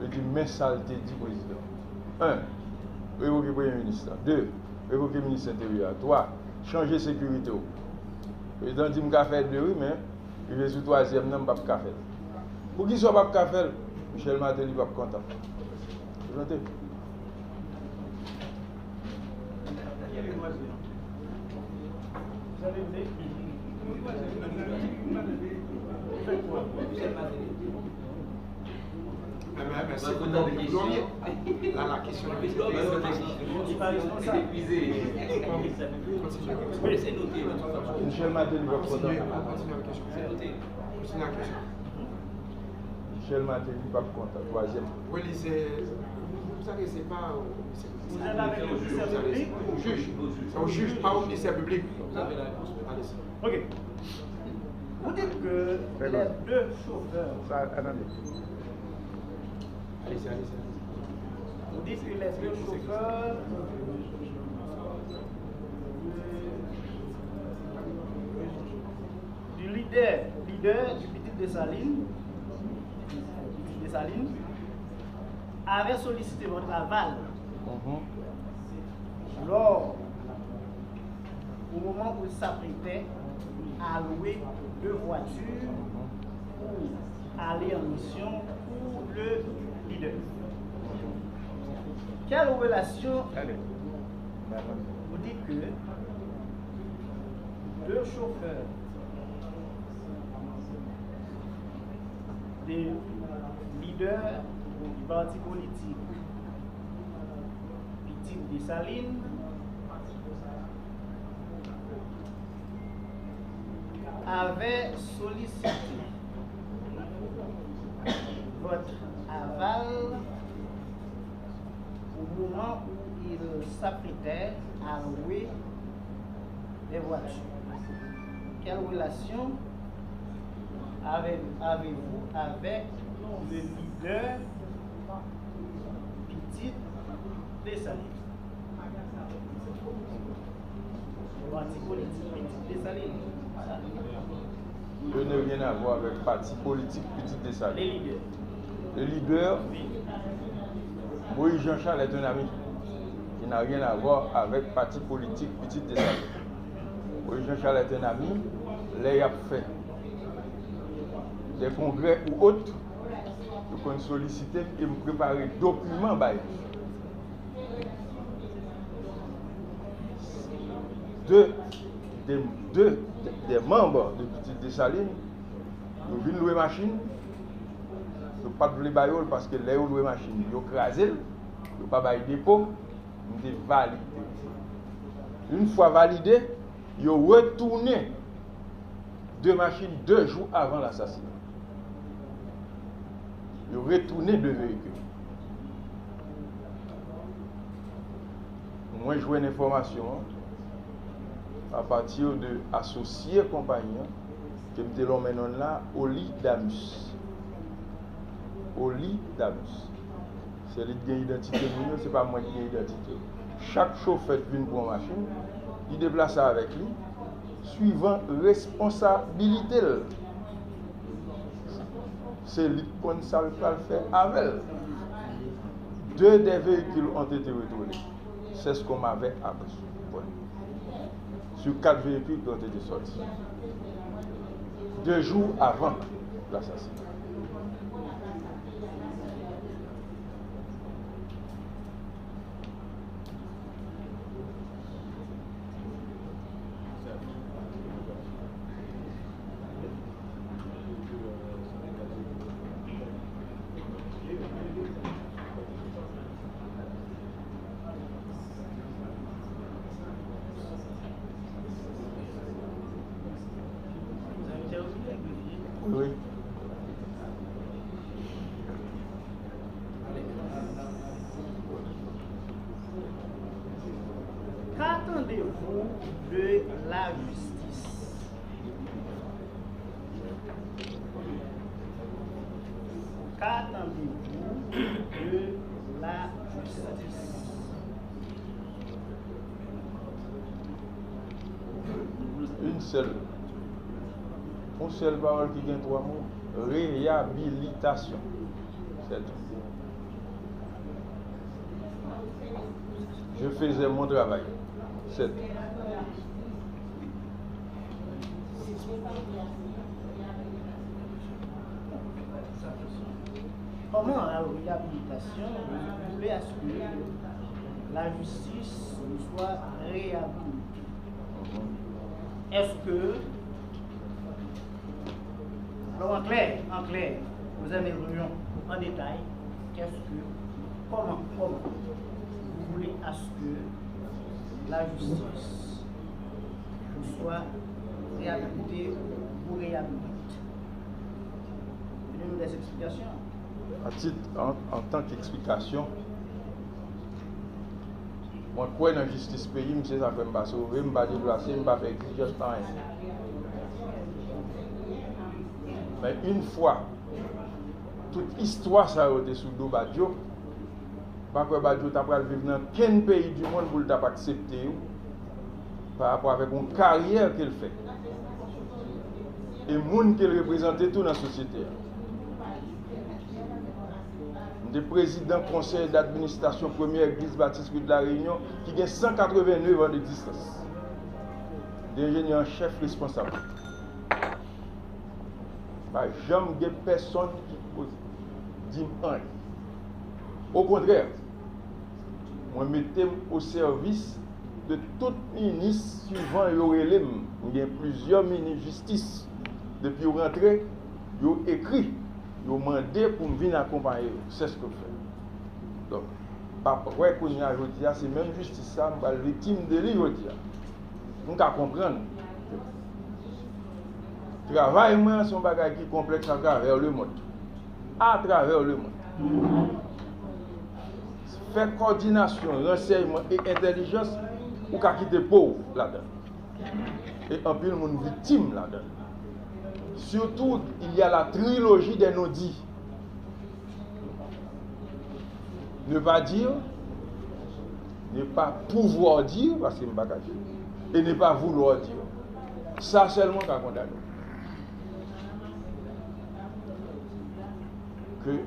Je dis, mais saleté du président. 1. Révoquer le Premier ministre. 2. Révoquer le ministre intérieur. 3. Changer la sécurité. Le président dit, je vais faire 2, oui, mais il est sur le 3e, je ne vais pas faire. Pour qu'il ne soit pas faire, Michel Martelly va pas content. Vous entendez? Vous avez dit? Mais c'est pour la question. Michel Martelly va content. Michel Martelly va content. 3e. Oui, vous savez, c'est pas Vous êtes avec le ministère public? au juge, pas au ministère public. Ok. Vous dites que les deux chauffeurs. Allez-y. Vous dites que les deux chauffeurs du leader du Petit Dessalines avait sollicité votre aval lors, au moment où il s'apprêtait à louer 2 voitures pour aller en mission pour le leader. Quelle relation vous dites que 2 chauffeurs des leaders du parti politique Petit Dessalines avait sollicité votre aval au moment où il s'apprêtait à louer des voitures. Quelle relation avez-vous avec le leader Petit Dessalines? Le parti politique Petit Dessalines. Je n'ai rien à voir avec le parti politique Petit Dessalines. Les leaders. Le leader, Moïse Jean-Charles est un ami. Il n'a rien à voir avec le parti politique Petit Dessalines. Moïse Jean-Charles est un ami. Là, il a fait des congrès ou autres. Je peux solliciter et me préparer des documents. Des membres de Petit Dessalines, ils viennent louer machine. Ils ne pas de baïol parce que les louer machine, ils ont crasé, ils n'ont pas baillé dépôt, ils ont validé. Une fois validé, ils ont retourné 2 machines 2 jours avant l'assassinat. Ils ont retourné 2 véhicules. Moi, je vois une information à partir de associés compagnons qui me l'ont mené là au lit d'Amus. Au lit d'Amus. C'est lui qui a l'identité, ce n'est pas moi qui ai l'identité. Chaque chauffeur vient pour une machine, il déplace ça avec lui, suivant responsabilité. C'est lui qui ça le faire avec. 2 des véhicules ont été retournés. C'est ce qu'on m'avait appris. Sur 4 véhicules qui ont été sortis. 2 jours avant l'assassinat. Oui. Qu'attendez-vous de la justice? Qu'attendez-vous de la justice? Une seule parole qui gagne 3 mots. Réhabilitation. C'est tout. Je faisais mon travail. C'est tout. Comment la réhabilitation, vous voulez à ce que la justice soit réhabilitée? Est-ce que, alors en clair, vous avez réunion en détail, comment vous voulez à ce que la justice soit réhabilitée ou réhabilitée? Donnez-nous des explications. En tant qu'explication, moi, quoi dans la justice pays, je sais ça fait me sauver, je ne vais déplacer, je ne vais pas faire exigence par rien. Mais une fois, toute histoire ça a été sous le dos Badjo, pas que Badjo t'a pas vivre dans quel pays du monde pour t'a pas accepter par rapport avec une carrière qu'elle fait. Et le monde qu'elle représente tout dans la société. De président conseil d'administration première église baptiste de la Réunion qui a 189 ans d'existence. D'ingénieur chef responsable. Jamais de personne qui dit rien. Au contraire, moi je mettais au service de tout ministre suivant l'OLM. Il y a plusieurs ministres de justice. Depuis rentrée, ils ont écrit. Ils ont demandé pour me venir accompagner. C'est ce que je fais. Donc, après, c'est même justice, ça, je suis victime de lui. Nous devons comprendre. Travail, moi, son bagage qui est complexe à travers le monde. À travers le monde. Faire coordination, renseignement et intelligence, ou qu'à quitter pauvre là-dedans. Et un peu le monde victime là-dedans. Surtout, il y a la trilogie des non-dits. Ne pas dire, ne pas pouvoir dire, parce que c'est un bagage, et ne pas vouloir dire. Ça seulement qu'à condamner. Que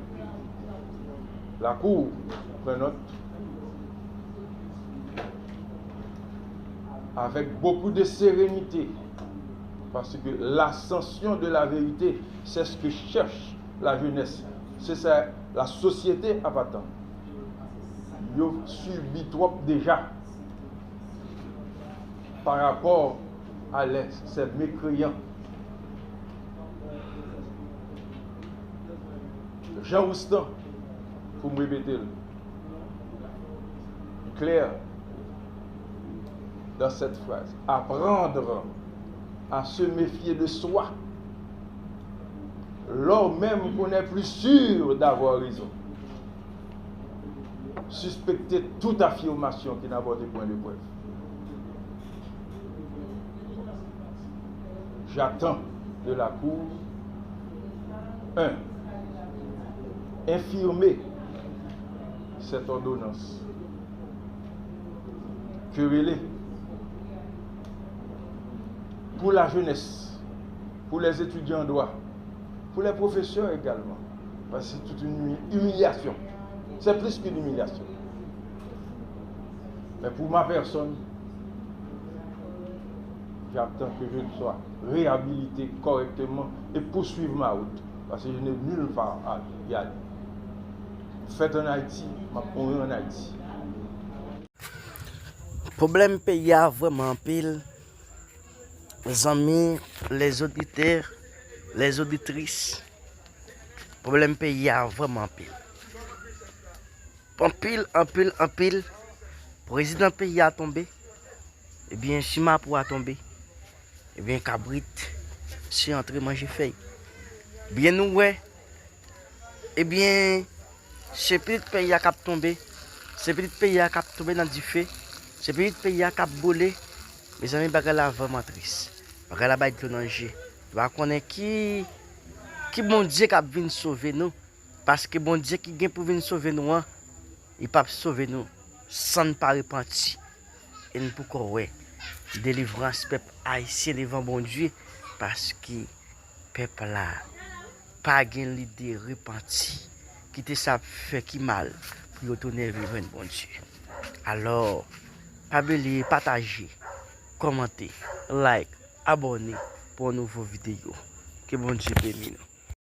la Cour prenne note avec beaucoup de sérénité, parce que l'ascension de la vérité, c'est ce que cherche la jeunesse. C'est ça, la société a pas tant. Ils ont subi trop déjà par rapport à ces mécréants. Jean Roustan, pour me répéter, clair dans cette phrase, apprendre à se méfier de soi, lors même qu'on est plus sûr d'avoir raison. Suspecter toute affirmation qui n'aborde point de preuve. J'attends de la Cour 1. Infirmer cette ordonnance querellée pour la jeunesse, pour les étudiants en droit, pour les professeurs également, parce que c'est toute une humiliation. C'est plus qu'une humiliation. Mais pour ma personne, j'attends que je sois réhabilité correctement et poursuivre ma route. Parce que je n'ai nulle part à y aller. Faites en Haïti, on est en Haïti. Problème pays a vraiment pile. Les amis, les auditeurs, les auditrices. Problème pays a vraiment pile. En pile. Président pays a tombé. Eh bien, Chima pour a tombé. Eh bien, Cabrit, c'est entré manger feuille. Bien nous, ouais. Eh bien, ce petit pays a cap tombé. Ce petit pays a cap tombé dans du feu. Ce petit pays a cap bolé. Mes amis, bagala vraiment triste. Bagala ba être danger. Va connaître qui bon Dieu qui a venir sauver nous. Parce que bon Dieu qui vient pour venir sauver nous, hein, il peut sauver nous sans ne pas repentir. Et nous pouvons ouais, délivrance peuple haïtien devant bon Dieu. Parce que peuple là, pas gain l'idée repentir. Quitter ça fait qui mal pour retourner vivre bon Dieu. Alors, pas oublier partager, commenter, like, abonner pour une nouvelle vidéo. Que bon Dieu bénisse nous.